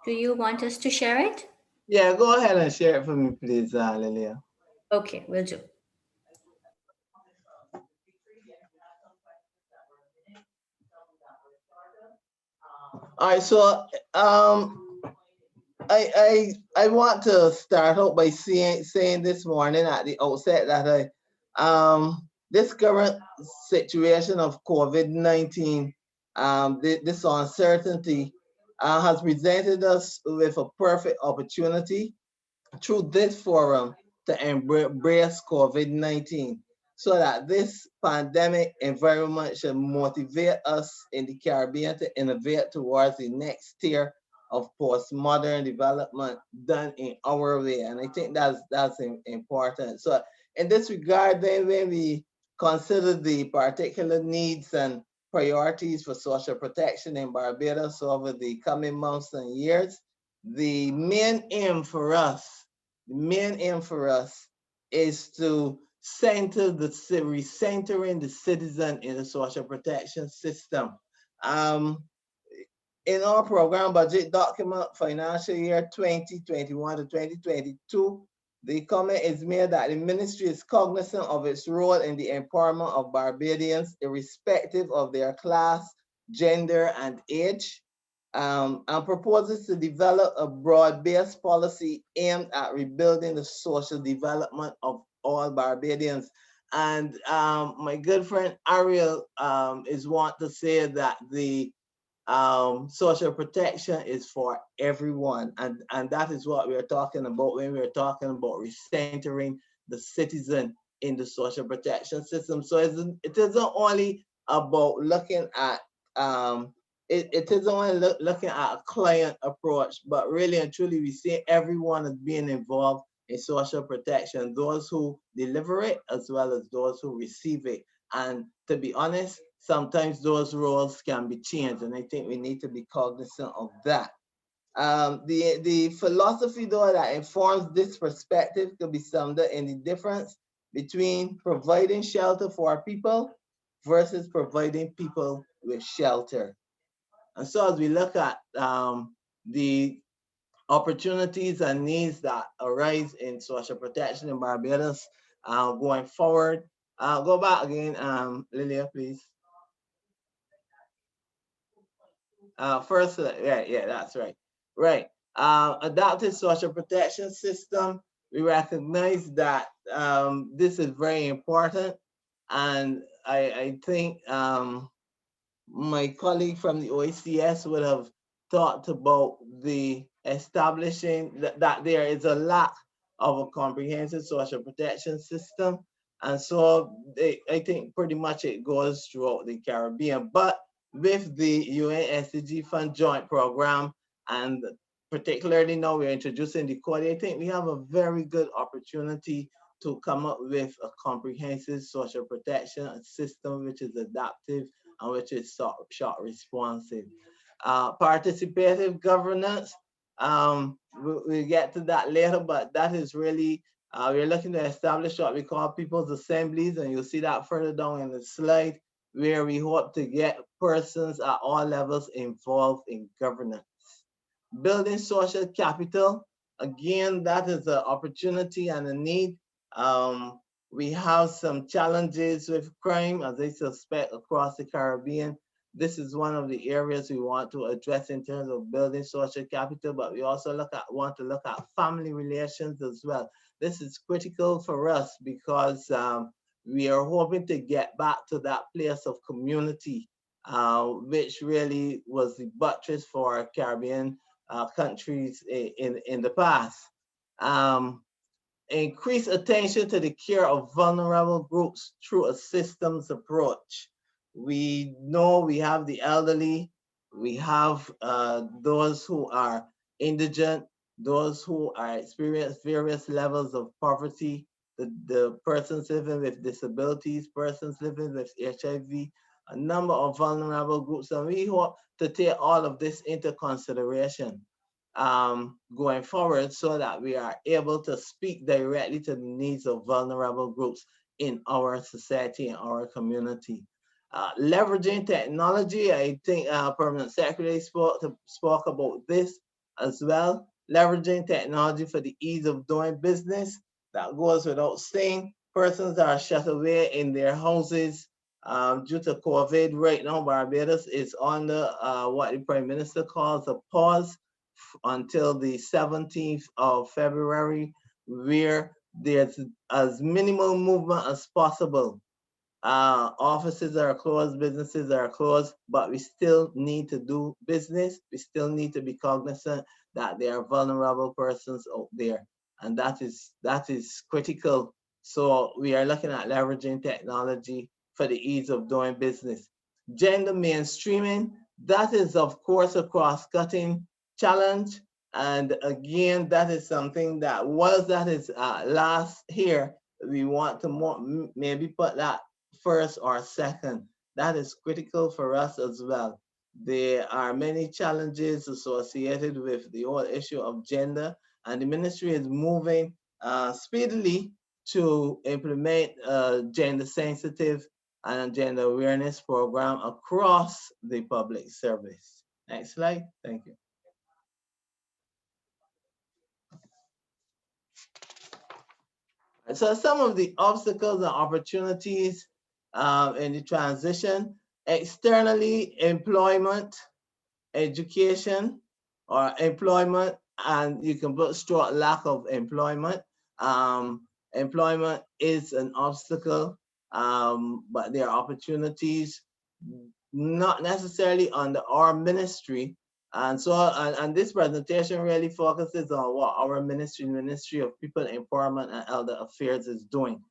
Do you want us to share it? Yeah, go ahead and share it for me, please, Lilia. Okay, will do. All right, so I want to start out by saying this morning at the outset that this current situation of COVID-19, this uncertainty has presented us with a perfect opportunity through this forum to embrace COVID-19 so that this pandemic environment should motivate us in the Caribbean to innovate towards the next tier of postmodern development done in our way. And I think that's important. So in this regard, then when we consider the particular needs and priorities for social protection in Barbados over the coming months and years, the main aim for us is to recentering the citizen in the social protection system. In our program budget document, financial year 2021 to 2022, the comment is made that the ministry is cognizant of its role in the empowerment of Barbadians, irrespective of their class, gender, and age, and proposes to develop a broad-based policy aimed at rebuilding the social development of all Barbadians. And my good friend Ariel is want to say that the social protection is for everyone, and that is what we are talking about when we are talking about recentering the citizen in the social protection system. So it isn't only about looking at it isn't only looking at a client approach, but really and truly we see everyone as being involved in social protection, those who deliver it as well as those who receive it. And to be honest, sometimes those roles can be changed, and I think we need to be cognizant of that. The philosophy, though, that informs this perspective could be summed up in the difference between providing shelter for people versus providing people with shelter. And so as we look at the opportunities and needs that arise in social protection in Barbados going forward, go back again, Lilia, please. First, yeah, that's right. Right. Adopted social protection system, we recognize that this is very important. And I think my colleague from the OECS would have talked about the establishing that there is a lack of a comprehensive social protection system. And so I think pretty much it goes throughout the Caribbean. But with the UN SDG Fund Joint Programme, and particularly now we're introducing the code, I think we have a very good opportunity to come up with a comprehensive social protection system which is adaptive and which is short responsive. Participative governance, we'll get to that later, but that is really, we're looking to establish what we call people's assemblies, and you'll see that further down in the slide, where we hope to get persons at all levels involved in governance. Building social capital, again, that is an opportunity and a need. We have some challenges with crime, as I suspect, across the Caribbean. This is one of the areas we want to address in terms of building social capital, but we also want to look at family relations as well. This is critical for us because we are hoping to get back to that place of community, which really was the buttress for Caribbean countries in the past. Increase attention to the care of vulnerable groups through a systems approach. We know we have the elderly, we have those who are indigent, those who are experience various levels of poverty, the persons living with disabilities, persons living with HIV, a number of vulnerable groups, and we hope to take all of this into consideration going forward so that we are able to speak directly to the needs of vulnerable groups in our society and our community. Leveraging technology, I think Permanent Secretary spoke about this as well. Leveraging technology for the ease of doing business, that goes without saying. Persons are shut away in their houses due to COVID. Right now, Barbados is under what the Prime Minister calls a pause until the 17th of February, where there's as minimal movement as possible. Offices are closed, businesses are closed, but we still need to do business. We still need to be cognizant that there are vulnerable persons out there, and that is critical. So we are looking at leveraging technology for the ease of doing business. Gender mainstreaming, that is of course a cross-cutting challenge. And again, that is something that was that is last here, we want to maybe put that first or second. That is critical for us as well. There are many challenges associated with the whole issue of gender, and the ministry is moving speedily to implement a gender sensitive and gender awareness program across the public service. Next slide, thank you. So some of the obstacles and opportunities in the transition: externally, employment, education, or employment, and you can put stroke lack of employment. Employment is an obstacle, but there are opportunities, not necessarily under our ministry. And so, and this presentation really focuses on what our ministry, Ministry of People Empowerment and Elder Affairs, is doing.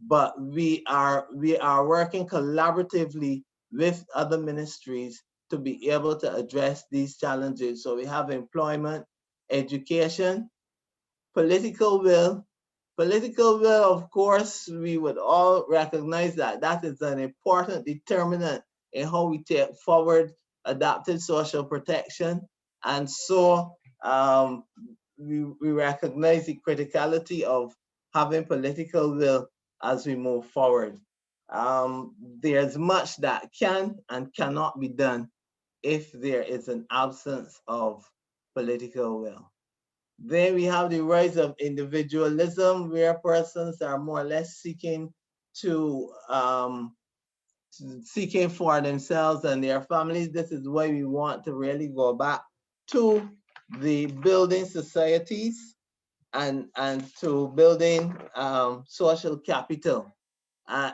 But we are working collaboratively with other ministries to be able to address these challenges. So we have employment, education, political will. Political will, of course, we would all recognize that that is an important determinant in how we take forward adaptive social protection. And so we recognize the criticality of having political will as we move forward. There's much that can and cannot be done if there is an absence of political will. Then we have the rise of individualism, where persons are more or less seeking for themselves and their families. This is why we want to really go back to the building societies and to building social capital.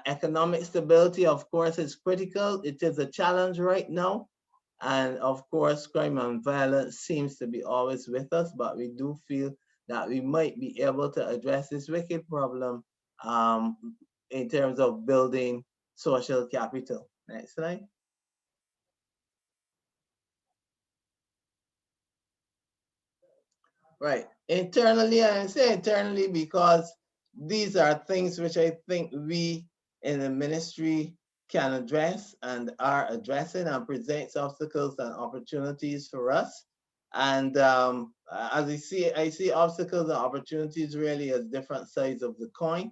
Economic stability, of course, is critical. It is a challenge right now. And of course, crime and violence seems to be always with us, but we do feel that we might be able to address this wicked problem in terms of building social capital. Next slide. Right. Internally, I say internally because these are things which I think we in the ministry can address and are addressing, and presents obstacles and opportunities for us. And as I see obstacles and opportunities really as different sides of the coin.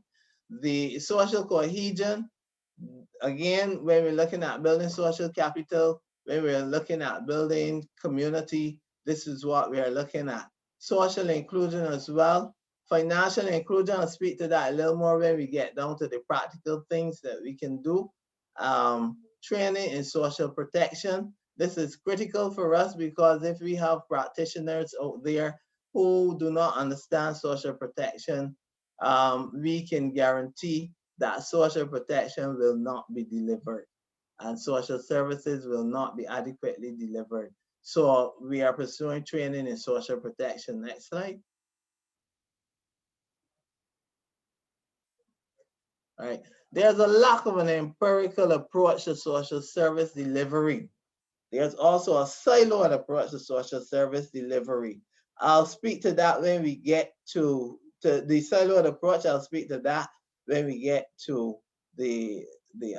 The social cohesion, again, when we're looking at building social capital, when we're looking at building community, this is what we are looking at. Social inclusion as well. Financial inclusion, I'll speak to that a little more when we get down to the practical things that we can do. Training in social protection. This is critical for us because if we have practitioners out there who do not understand social protection, we can guarantee that social protection will not be delivered and social services will not be adequately delivered. So we are pursuing training in social protection. Next slide. All right. There's a lack of an empirical approach to social service delivery. There's also a siloed approach to social service delivery. I'll speak to that when we get to the siloed approach. I'll speak to that when we get to the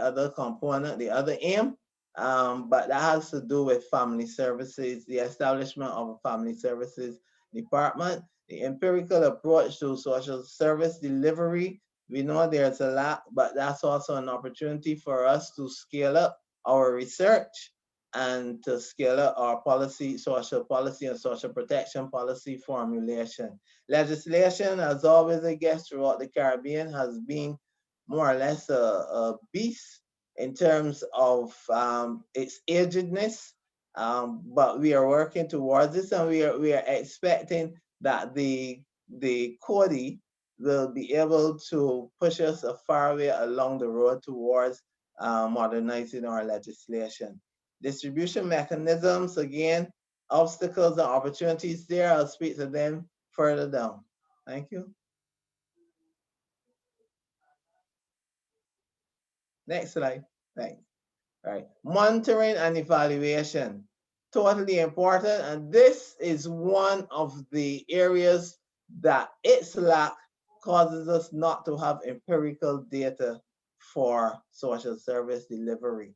other component, the other aim. But that has to do with family services, the establishment of a family services department, the empirical approach to social service delivery. We know there's a lot, but that's also an opportunity for us to scale up our research and to scale up our policy, social policy and social protection policy formulation. Legislation, as always, I guess, throughout the Caribbean has been more or less a beast in terms of its agedness, but we are working towards this, and we are expecting that the CODI will be able to push us a far way along the road towards modernizing our legislation. Distribution mechanisms, again, obstacles and opportunities there. I'll speak to them further down. Thank you. Next slide. Thanks. All right. Monitoring and evaluation. Totally important. And this is one of the areas that its lack causes us not to have empirical data for social service delivery.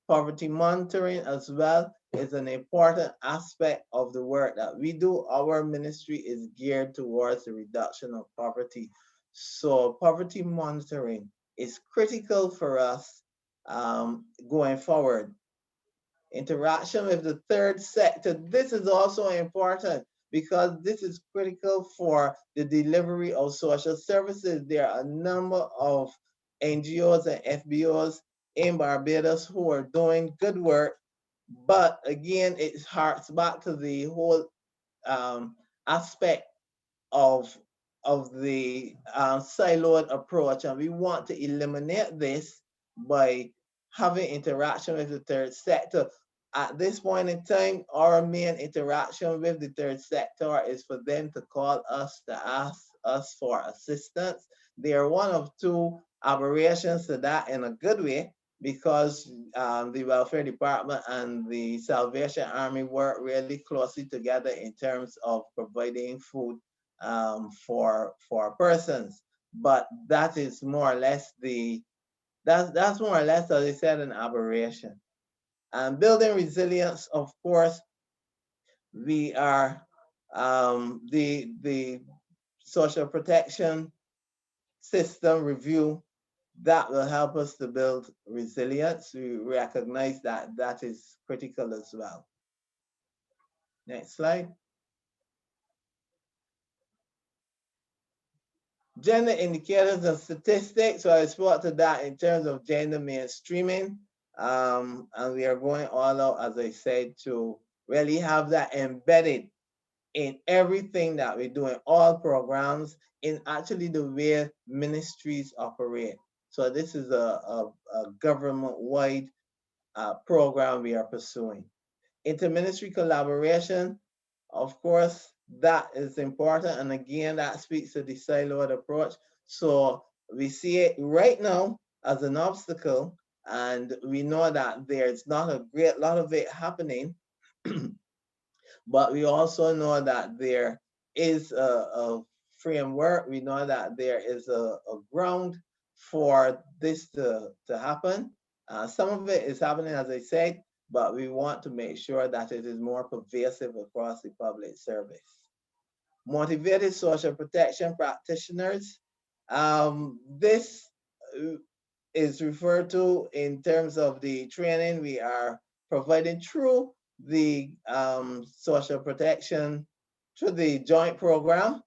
Poverty monitoring as well is an important aspect of the work that we do. Our ministry is geared towards the reduction of poverty. So poverty monitoring is critical for us going forward. Interaction with the third sector. This is also important because this is critical for the delivery of social services. There are a number of NGOs and FBOs in Barbados who are doing good work, but again, it harks back to the whole aspect of the siloed approach, and we want to eliminate this by having interaction with the third sector. At this point in time, our main interaction with the third sector is for them to call us to ask us for assistance. They are one of two aberrations to that in a good way, because the welfare department and the Salvation Army work really closely together in terms of providing food for persons. But that is more or less that's more or less, as I said, an aberration. And building resilience, of course, we are the social protection system review that will help us to build resilience. We recognize that that is critical as well. Next slide. Gender indicators and statistics. So I spoke to that in terms of gender mainstreaming. And we are going all out, as I said, to really have that embedded in everything that we do, in all programs, in actually the way ministries operate. So this is a government-wide program we are pursuing. Interministry collaboration, of course, that is important. And again, that speaks to the siloed approach. So we see it right now as an obstacle, and we know that there's not a great lot of it happening, but we also know that there is a framework. We know that there is a ground for this to happen. Some of it is happening, as I said, but we want to make sure that it is more pervasive across the public service. Motivated social protection practitioners. This is referred to in terms of the training we are providing through the social protection, through the joint program.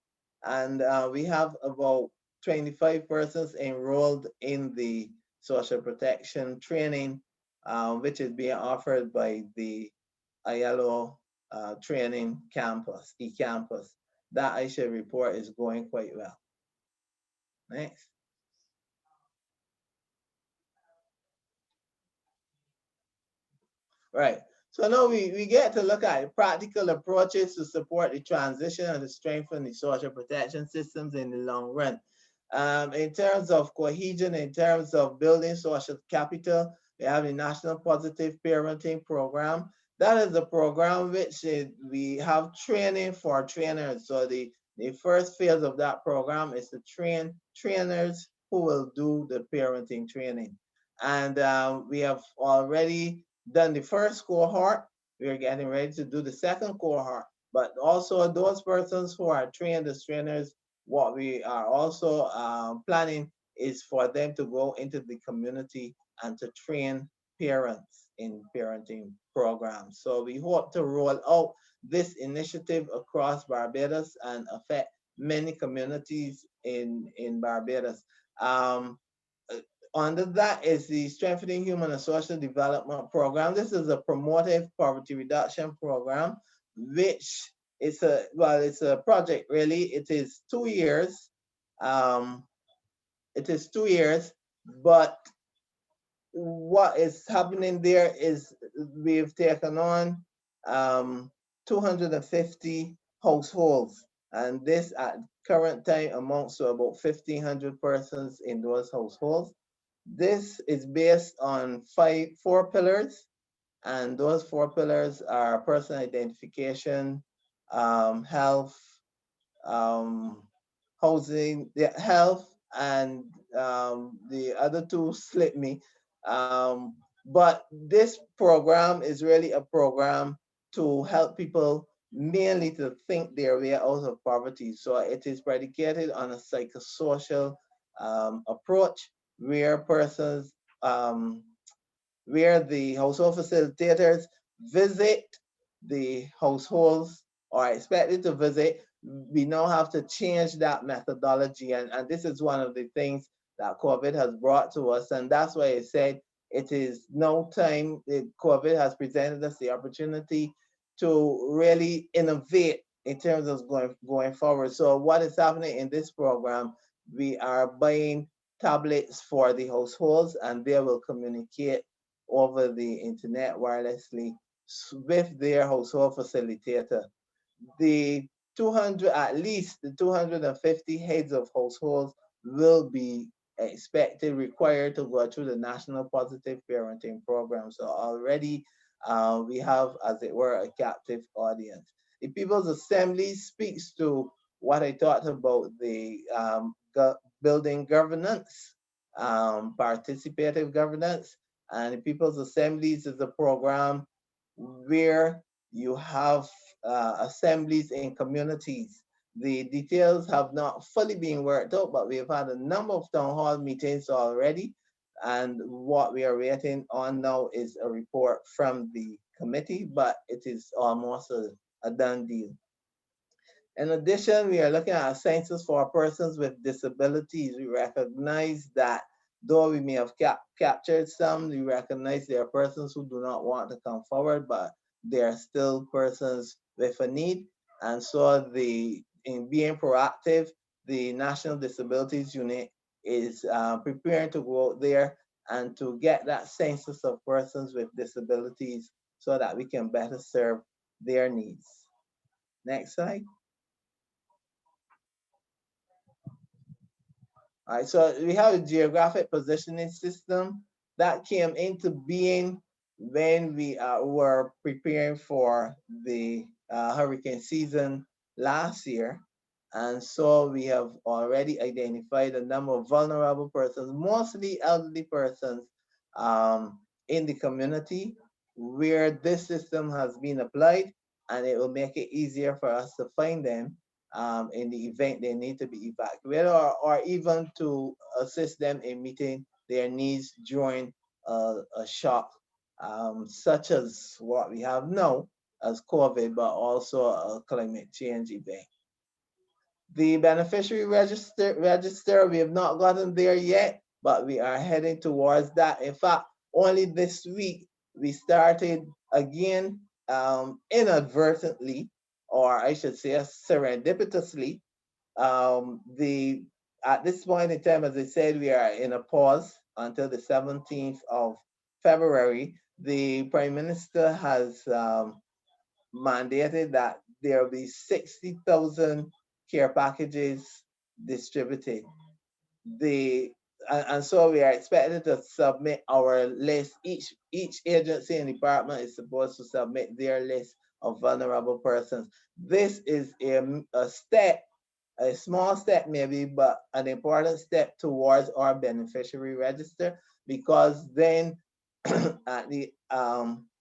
And we have about 25 persons enrolled in the social protection training, which is being offered by the ILO training campus, e-campus. That I should report is going quite well. Next. Right. So now we get to look at practical approaches to support the transition and to strengthen the social protection systems in the long run. In terms of cohesion, in terms of building social capital, we have the National Positive Parenting Program. That is a program which we have training for trainers. So the first phase of that program is to train trainers who will do the parenting training. And we have already done the first cohort. We are getting ready to do the second cohort. But also those persons who are trained as trainers, what we are also planning is for them to go into the community and to train parents in parenting programs. So we hope to roll out this initiative across Barbados and affect many communities in Barbados. Under that is the Strengthening Human and Social Development Program. This is a promotive poverty reduction program, which it's a project really. It is 2 years. It is 2 years, but what is happening there is we've taken on 250 households, and this at current time amounts to about 1,500 persons in those households. This is based on 4 pillars, and those 4 pillars are person identification, health, housing, health, and the other 2 slip me. But this program is really a program to help people mainly to think their way out of poverty. So it is predicated on a psychosocial approach where persons, where the household facilitators visit the households or are expected to visit. We now have to change that methodology. And this is one of the things that COVID has brought to us. And that's why I said it is no time. COVID has presented us the opportunity to really innovate in terms of going forward. So what is happening in this program, we are buying tablets for the households, and they will communicate over the internet wirelessly with their household facilitator. The 200, at least the 250 heads of households will be required to go through the National Positive Parenting Program. So already we have, as it were, a captive audience. The People's Assembly speaks to what I talked about, the building governance, participative governance. And the People's Assemblies is a program where you have assemblies in communities. The details have not fully been worked out, but we've had a number of town hall meetings already. And what we are waiting on now is a report from the committee, but it is almost a done deal. In addition, we are looking at a census for persons with disabilities. We recognize that though we may have captured some, we recognize there are persons who do not want to come forward, but there are still persons with a need. And so in being proactive, the National Disabilities Unit is preparing to go out there and to get that census of persons with disabilities so that we can better serve their needs. Next slide. All right, so we have a geographic positioning system that came into being when we were preparing for the hurricane season last year. And so we have already identified a number of vulnerable persons, mostly elderly persons, in the community where this system has been applied, and it will make it easier for us to find them in the event they need to be evacuated, or even to assist them in meeting their needs during a shock, such as what we have now as COVID, but also a climate change event. The beneficiary register, we have not gotten there yet, but we are heading towards that. In fact, only this week we started again, inadvertently, or I should say serendipitously. At this point in time, as I said, we are in a pause until the 17th of February. The Prime Minister has mandated that there will be 60,000 care packages distributed. The and so we are expected to submit our list. Each agency and department is supposed to submit their list of vulnerable persons. This is a step, a small step maybe, but an important step towards our beneficiary register, because then at the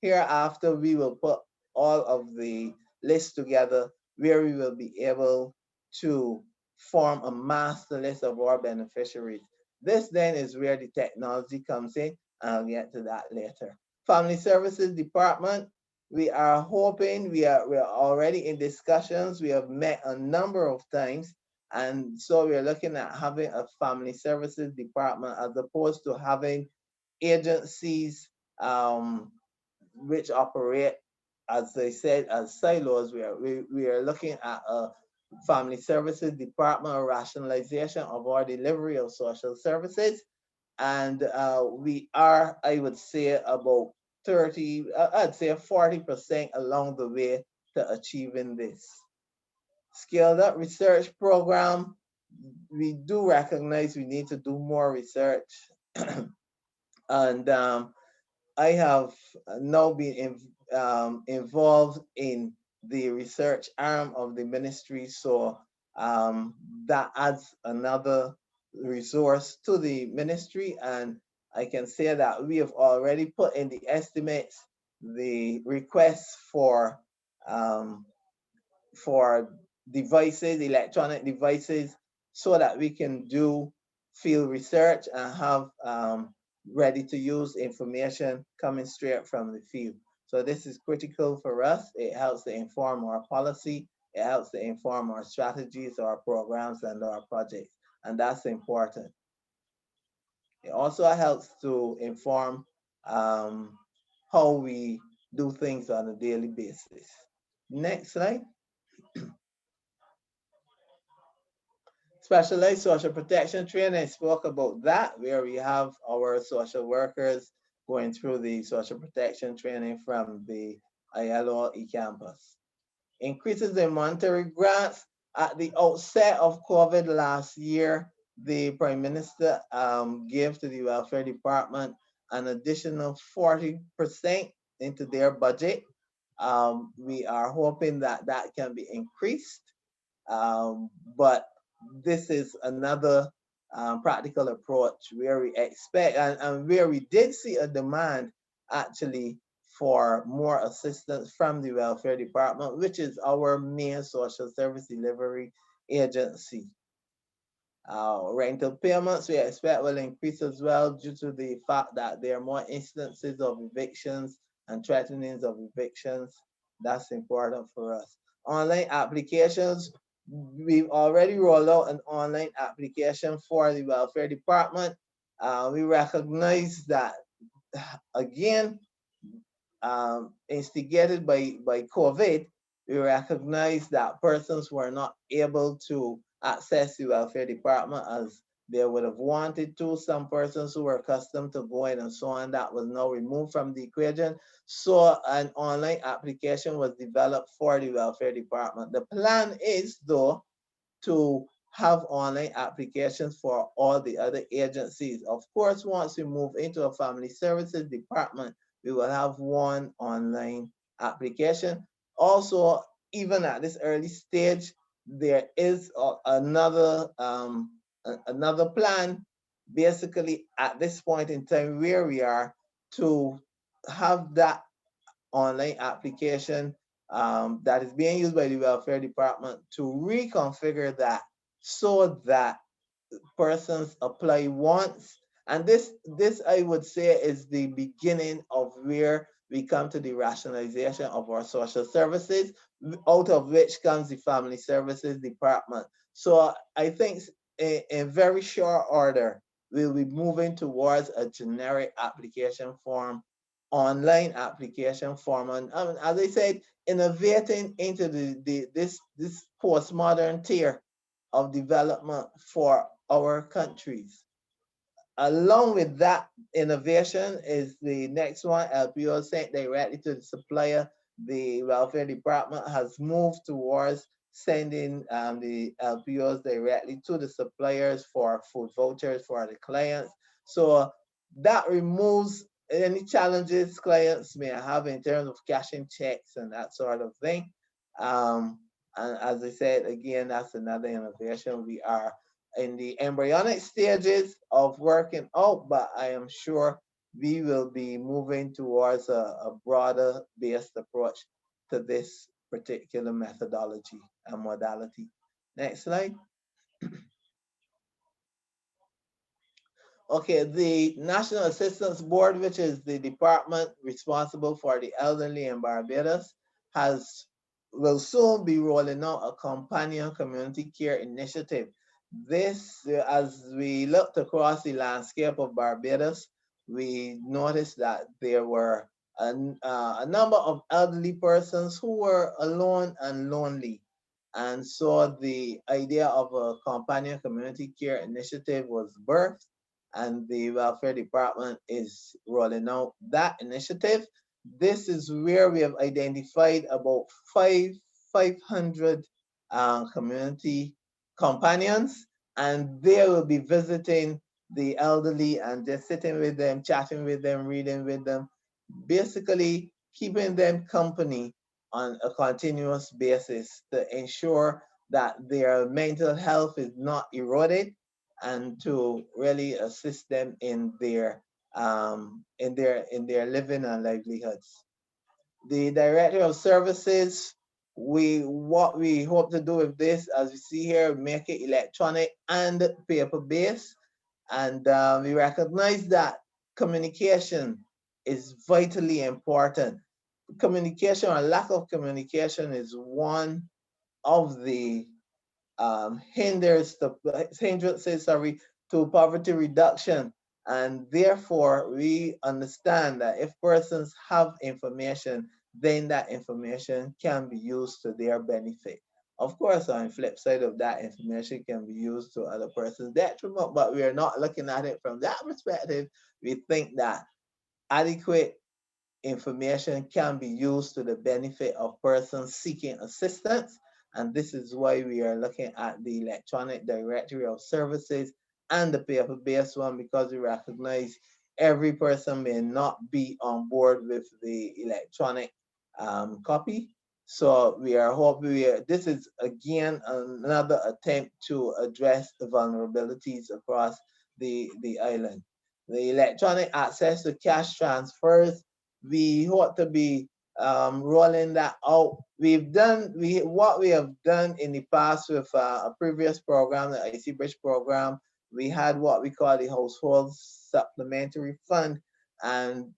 hereafter we will put all of the lists together, where we will be able to form a master list of our beneficiaries. This then is where the technology comes in, and I'll get to that later. Family Services Department, we are hoping, we are already in discussions. We have met a number of times, and so we're looking at having a Family Services Department as opposed to having agencies which operate, as I said, as silos. We are looking at a family services department, or rationalization of our delivery of social services. And we are, I would say, about 30, I'd say 40% along the way to achieving this. Scaled up research program, we do recognize we need to do more research. And I have now been involved in the research arm of the ministry, so that adds another resource to the ministry, and I can say that we have already put in the estimates the requests for devices, electronic devices, so that we can do field research and have ready to use information coming straight from the field. So this is critical for us. It helps to inform our policy. It helps to inform our strategies, our programs, and our projects. And that's important. It also helps to inform how we do things on a daily basis. Next slide. Specialized social protection training, I spoke about that, where we have our social workers going through the social protection training from the ILO campus. Increases in monetary grants. At the outset of COVID last year, the Prime Minister gave to the Welfare Department an additional 40% into their budget. We are hoping that that can be increased, but this is another practical approach where we expect, and where we did see a demand actually for more assistance from the Welfare Department, which is our main social service delivery agency. Rental payments we expect will increase as well, due to the fact that there are more instances of evictions and threatenings of evictions. That's important for us. Online applications, we've already rolled out an online application for the Welfare Department. We recognize that, again, instigated by COVID, we recognize that persons were not able to access the Welfare Department as they would have wanted to. Some persons who were accustomed to going and so on, that was now removed from the equation. So an online application was developed for the Welfare Department. The plan is, though, to have online applications for all the other agencies. Of course, once we move into a family services department, we will have one online application. Also, even at this early stage, there is another plan, basically at this point in time where we are, to have that online application that is being used by the welfare department to reconfigure that so that persons apply once. And this I would say is the beginning of where we come to the rationalization of our social services, out of which comes the family services department. So I think in very short order, we'll be moving towards a generic application form, online application form. And as I said, innovating into this postmodern tier of development for our countries. Along with that innovation is the next one, LPO sent directly to the supplier. The welfare department has moved towards sending the LPOs directly to the suppliers for food vouchers for the clients. So that removes any challenges clients may have in terms of cashing checks and that sort of thing. And as I said, again, that's another innovation. We are in the embryonic stages of working out, but I am sure we will be moving towards a broader based approach to this particular methodology and modality. Next slide. Okay, the National Assistance Board, which is the department responsible for the elderly in Barbados, will soon be rolling out a companion community care initiative. This, as we looked across the landscape of Barbados, we noticed that there were a number of elderly persons who were alone and lonely. And so the idea of a companion community care initiative was birthed, and the welfare department is rolling out that initiative. This is where we have identified about 500 community companions, and they will be visiting the elderly and just sitting with them, chatting with them, reading with them, basically keeping them company on a continuous basis to ensure that their mental health is not eroded, and to really assist them in their living and livelihoods. The Director of Services, what we hope to do with this, as you see here, make it electronic and paper-based. And we recognize that communication is vitally important. Communication or lack of communication is one of the hindrances, to poverty reduction. And therefore, we understand that if persons have information, then that information can be used to their benefit. Of course, on the flip side of that, information can be used to other person's detriment, but we are not looking at it from that perspective. We think that adequate information can be used to the benefit of persons seeking assistance. And this is why we are looking at the electronic directory of services and the paper-based one, because we recognize every person may not be on board with the electronic copy. So we are hoping this is again another attempt to address the vulnerabilities across the island. The electronic access to cash transfers, we hope to be rolling that out. What we have done in the past with a previous program, the IC Bridge program, we had what we call the Household Supplementary Fund, and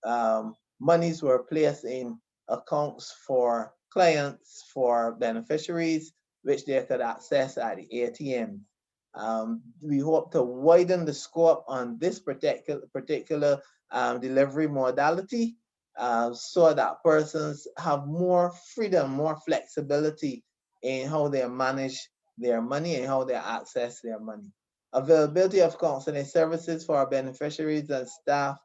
monies were placed in accounts for clients, for beneficiaries, which they could access at the ATM. We hope to widen the scope on this particular delivery modality, so that persons have more freedom, more flexibility in how they manage their money and how they access their money. Availability of counseling services for our beneficiaries and staff,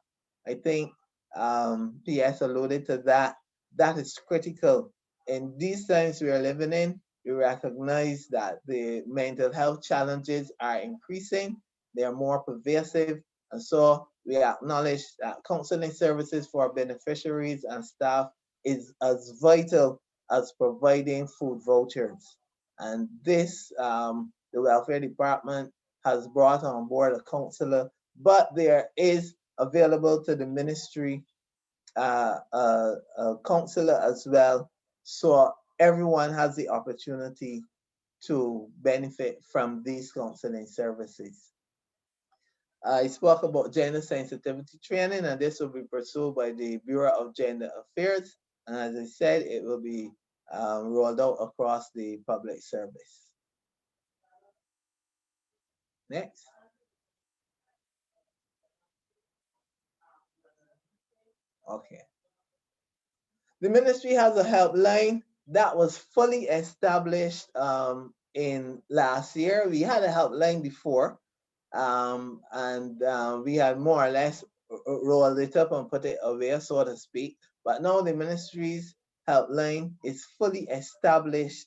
I think PS alluded to that. That is critical. In these times we are living in, we recognize that the mental health challenges are increasing, they are more pervasive, and so we acknowledge that counseling services for beneficiaries and staff is as vital as providing food vouchers. And this, the welfare department has brought on board a counselor, but there is available to the ministry a counselor as well. So everyone has the opportunity to benefit from these counseling services. I spoke about gender sensitivity training, and this will be pursued by the Bureau of Gender Affairs. And as I said, it will be rolled out across the public service. Next. Okay. The ministry has a helpline that was fully established in last year. We had a helpline before, and we had more or less rolled it up and put it away, so to speak. But now the ministry's helpline is fully established,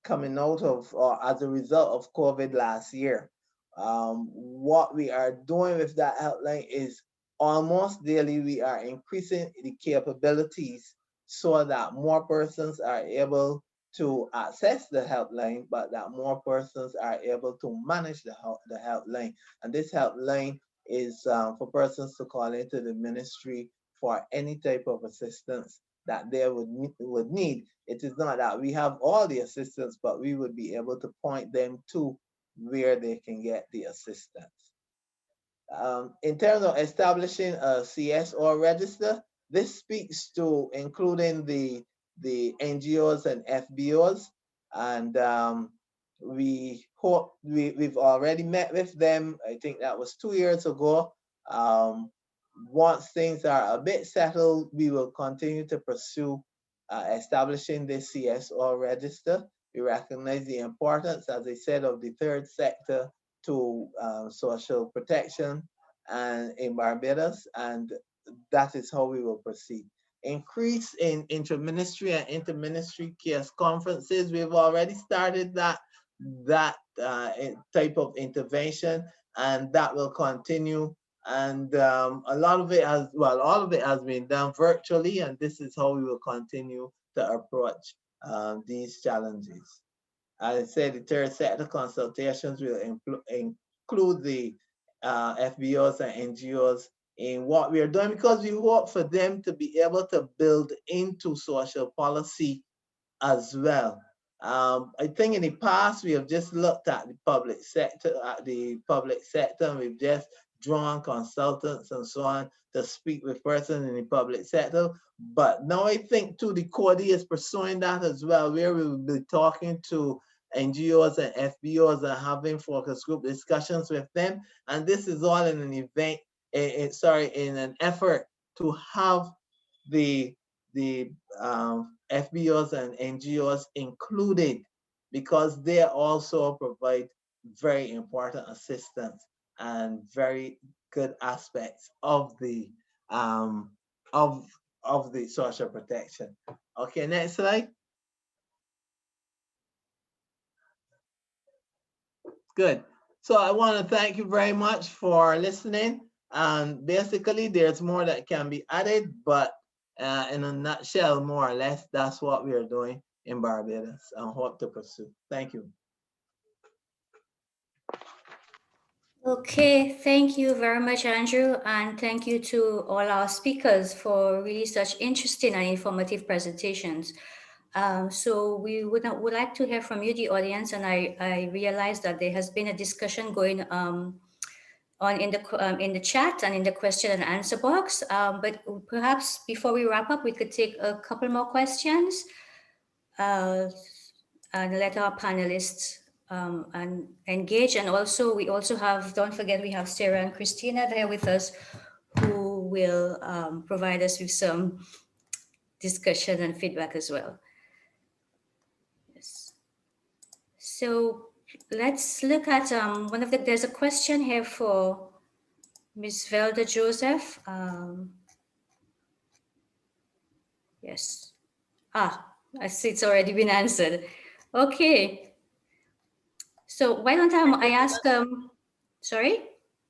coming out of or as a result of COVID last year. What we are doing with that helpline is almost daily we are increasing the capabilities so that more persons are able to access the helpline, but that more persons are able to manage the helpline. And this helpline is for persons to call into the ministry for any type of assistance that they would need. It is not that we have all the assistance, but we would be able to point them to where they can get the assistance. In terms of establishing a CSO register, this speaks to including the NGOs and FBOs, and we hope we've already met with them. I think that was 2 years ago. Once things are a bit settled, we will continue to pursue establishing this CSO register. We recognize the importance, as I said, of the third sector to social protection and in Barbados, and that is how we will proceed. Increase in inter-ministry and inter-ministry case conferences. We've already started that type of intervention, and that will continue. And a lot of it has, well, all of it has been done virtually, and this is how we will continue to approach these challenges. As I said, the third sector consultations will include the FBOs and NGOs in what we are doing, because we hope for them to be able to build into social policy as well. I think in the past we have just looked at the public sector, and we've just drawn consultants and so on to speak with persons in the public sector. But now I think too the CODI is pursuing that as well, where we will be talking to NGOs and FBOs and having focus group discussions with them. And this is all in an event, in an effort to have the FBOs and NGOs included, because they also provide very important assistance and very good aspects of the social protection. Okay, next slide. Good. So I want to thank you very much for listening. And basically, there's more that can be added, but in a nutshell, more or less, that's what we are doing in Barbados and hope to pursue. Thank you. Okay, thank you very much, Andrew, and thank you to all our speakers for really such interesting and informative presentations. So we would like to hear from you, the audience, and I realized that there has been a discussion going on in the chat and in the question and answer box. But perhaps before we wrap up, we could take a couple more questions and let our panelists and engage. And also, we also have, don't forget, we have Sarah and Christina there with us, who will provide us with some discussion and feedback as well. Yes. So let's look at there's a question here for Ms. Velda Joseph. Yes. I see it's already been answered. Okay. So why don't I ask, sorry?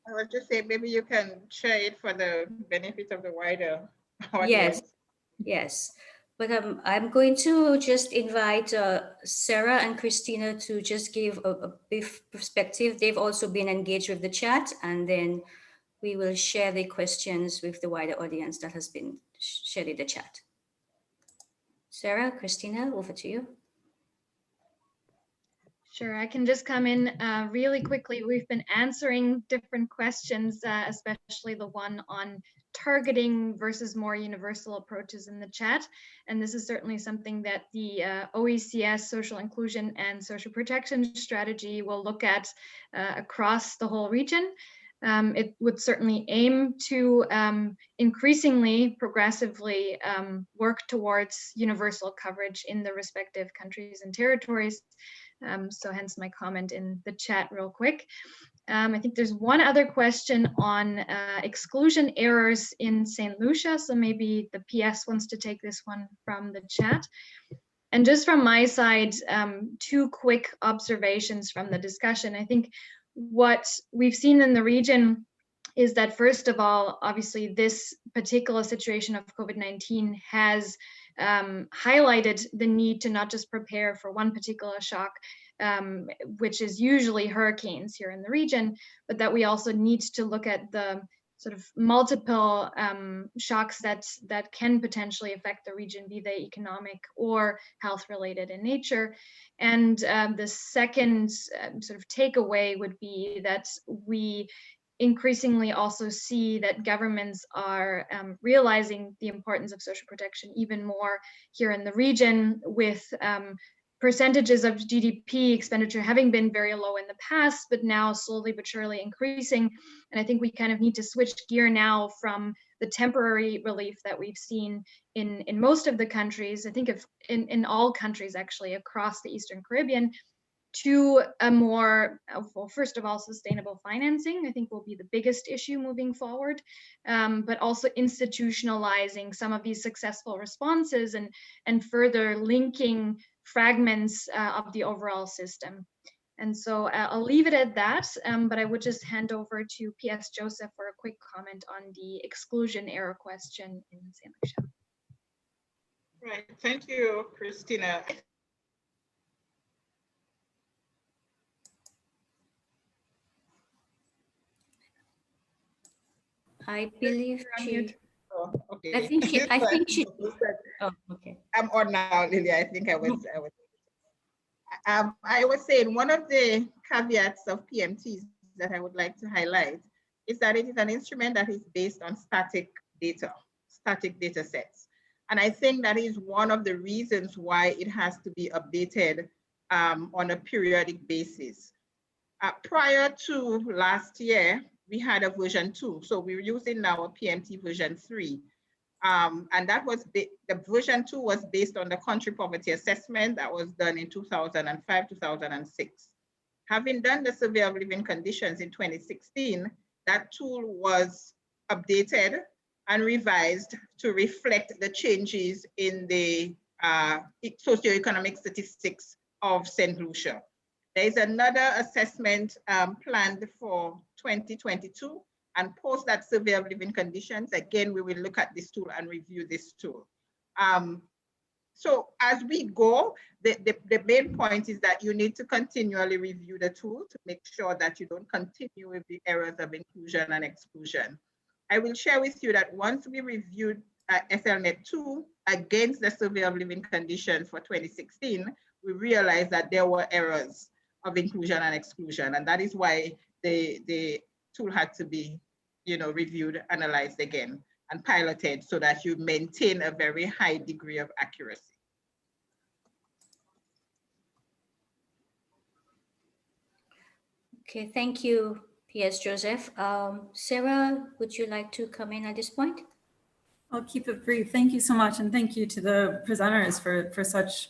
I was just saying, maybe you can share it for the benefit of the wider audience. Yes. But I'm going to just invite Sarah and Christina to just give a brief perspective. They've also been engaged with the chat, and then we will share the questions with the wider audience that has been shared in the chat. Sarah, Christina, over to you. Sure, I can just come in really quickly. We've been answering different questions, especially the one on targeting versus more universal approaches in the chat. And this is certainly something that the OECS social inclusion and social protection strategy will look at across the whole region. It would certainly aim to increasingly, progressively work towards universal coverage in the respective countries and territories. So hence my comment in the chat real quick. I think there's one other question on exclusion errors in Saint Lucia. So maybe the PS wants to take this one from the chat. And just from my side, two quick observations from the discussion. I think what we've seen in the region is that, first of all, obviously this particular situation of COVID-19 has highlighted the need to not just prepare for one particular shock, which is usually hurricanes here in the region, but that we also need to look at the sort of multiple shocks that can potentially affect the region, be they economic or health related in nature. And the second sort of takeaway would be that we increasingly also see that governments are realizing the importance of social protection even more here in the region, with percentages of GDP expenditure having been very low in the past, but now slowly but surely increasing. And I think we kind of need to switch gear now from the temporary relief that we've seen in most of the countries, I think in all countries actually across the Eastern Caribbean, to a more, well, first of all, sustainable financing, I think will be the biggest issue moving forward, but also institutionalizing some of these successful responses and further linking fragments of the overall system. And so I'll leave it at that, but I would just hand over to PS Joseph for a quick comment on the exclusion error question in Saint Lucia. Right, thank you, Christina. I believe she. Oh, okay. I think she. Oh, okay. I'm on now, Lily. I think I was saying one of the caveats of PMTs that I would like to highlight is that it is an instrument that is based on static data sets. And I think that is one of the reasons why it has to be updated on a periodic basis. Prior to last year, we had a version 2. So we're using now a PMT version 3. And that was the version 2 was based on the country poverty assessment that was done in 2005, 2006. Having done the survey of living conditions in 2016, that tool was updated and revised to reflect the changes in the socioeconomic statistics of Saint Lucia. There is another assessment planned for 2022, and post that survey of living conditions, again, we will look at this tool and review this tool. So as we go, the main point is that you need to continually review the tool to make sure that you don't continue with the errors of inclusion and exclusion. I will share with you that once we reviewed SLNet 2 against the survey of living conditions for 2016, we realized that there were errors of inclusion and exclusion, and that is why the tool had to be, reviewed, analyzed again, and piloted so that you maintain a very high degree of accuracy. Okay, thank you, PS Joseph. Sarah, would you like to come in at this point? I'll keep it brief. Thank you so much, and thank you to the presenters for such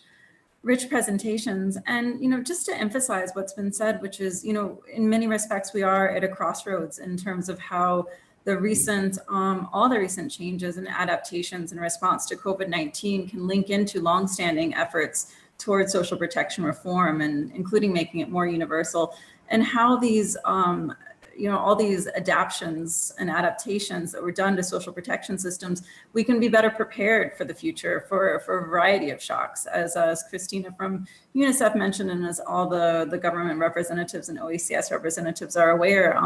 rich presentations. And, just to emphasize what's been said, which is, in many respects, we are at a crossroads in terms of how the recent, all the recent changes and adaptations in response to COVID-19 can link into longstanding efforts towards social protection reform, and including making it more universal, and how these all these adaptations and adaptations that were done to social protection systems, we can be better prepared for the future for a variety of shocks. As Christina from UNICEF mentioned, and as all the government representatives and OECS representatives are aware,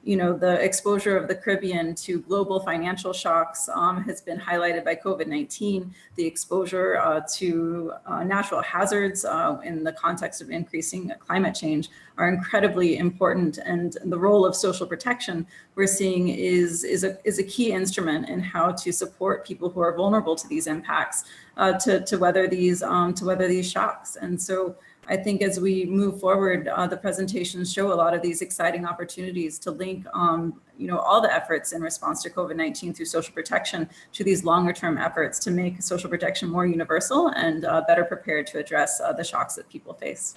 the exposure of the Caribbean to global financial shocks has been highlighted by COVID-19. The exposure to natural hazards in the context of increasing climate change are incredibly important, and the role of social protection we're seeing is a key instrument in how to support people who are vulnerable to these impacts to weather these shocks. And so I think as we move forward, the presentations show a lot of these exciting opportunities to link all the efforts in response to COVID-19 through social protection to these longer term efforts to make social protection more universal and better prepared to address the shocks that people face.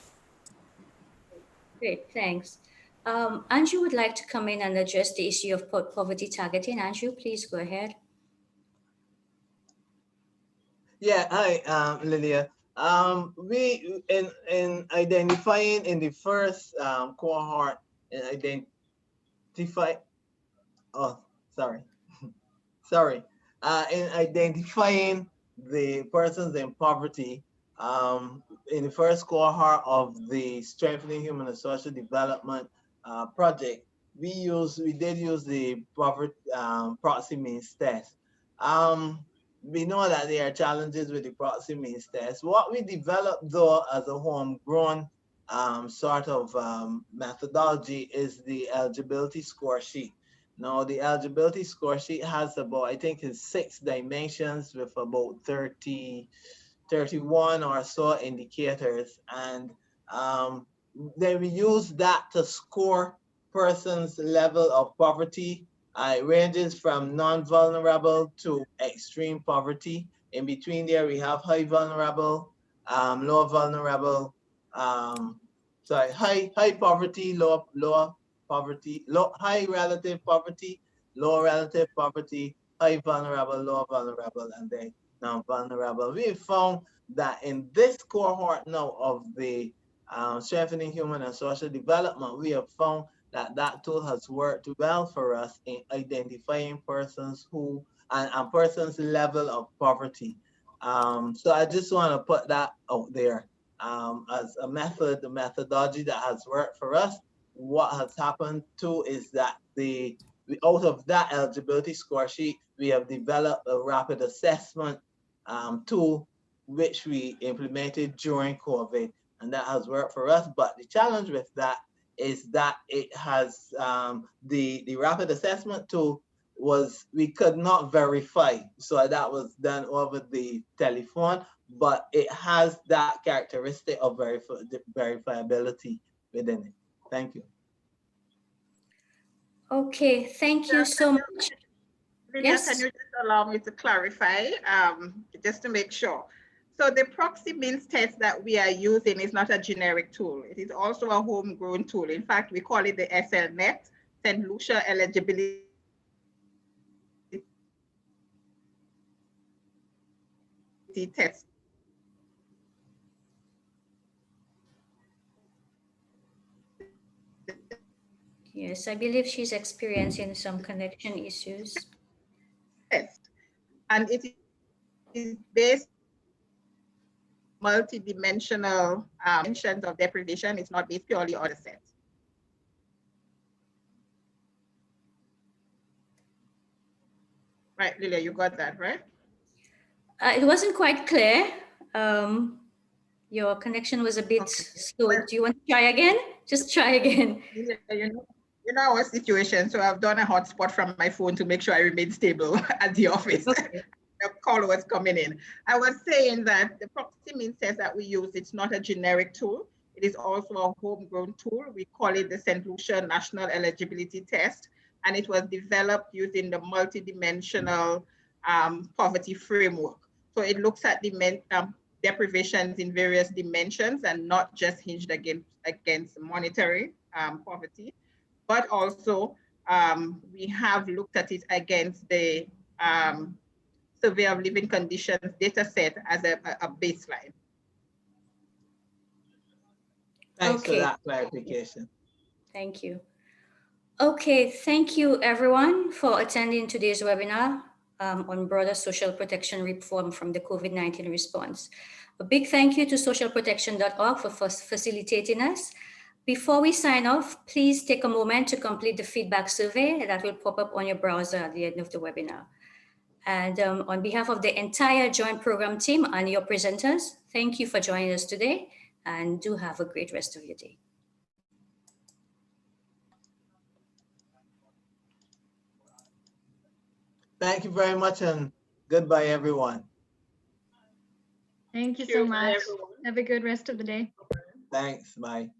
Great, thanks. Anju would like to come in and address the issue of poverty targeting. Anju, please go ahead. Yeah, hi, Lilia. We in identifying in the first cohort and in identifying the persons in poverty, in the first cohort of the Strengthening Human and Social Development project, we did use the poverty proxy means test. We know that there are challenges with the proxy means test. What we developed though as a homegrown sort of methodology is the eligibility score sheet. Now, the eligibility score sheet has about, I think it's 6 dimensions with about 31 or so indicators. And then we use that to score persons' level of poverty. It ranges from non-vulnerable to extreme poverty. In between there, we have high vulnerable, low vulnerable, high poverty, low poverty, high relative poverty, low relative poverty, high vulnerable, low vulnerable, and then non-vulnerable. We found that in this cohort now of the Strengthening Human and Social Development, we have found that tool has worked well for us in identifying persons who and persons' level of poverty. So I just want to put that out there as a methodology that has worked for us. What has happened too is that out of that eligibility score sheet, we have developed a rapid assessment tool, which we implemented during COVID, and that has worked for us. But the challenge with that is that it has the rapid assessment tool we could not verify. So that was done over the telephone, but it has that characteristic of verifiability within it. Thank you. Okay, thank you so much. Lilia, can you just allow me to clarify, just to make sure? So the proxy means test that we are using is not a generic tool. It is also a homegrown tool. In fact, we call it the SLNet, Saint Lucia Eligibility Test. Yes, I believe she's experiencing some connection issues. Test. And it is based on multidimensional dimensions of deprivation. It's not based purely on a set. Right, Lilia, you got that, right? It wasn't quite clear. Your connection was a bit slow. Do you want to try again? Just try again. You know our situation, so I've done a hotspot from my phone to make sure I remain stable at the office. Okay. The call was coming in. I was saying that the proxy means test that we use, it's not a generic tool. It is also a homegrown tool. We call it the Saint Lucia National Eligibility Test, and it was developed using the multidimensional poverty framework. So it looks at the deprivations in various dimensions and not just hinged against monetary poverty, but also we have looked at it against the survey of living conditions data set as a baseline. Thanks for that clarification. Thank you. Okay, thank you everyone for attending today's webinar on broader social protection reform from the COVID-19 response. A big thank you to socialprotection.org for facilitating us. Before we sign off, please take a moment to complete the feedback survey that will pop up on your browser at the end of the webinar. And on behalf of the entire Joint Program team and your presenters, thank you for joining us today, and do have a great rest of your day. Thank you very much, and goodbye, everyone. Thank you Thank you. so Bye, much. everyone. Have a good rest of the day. Thanks. Bye.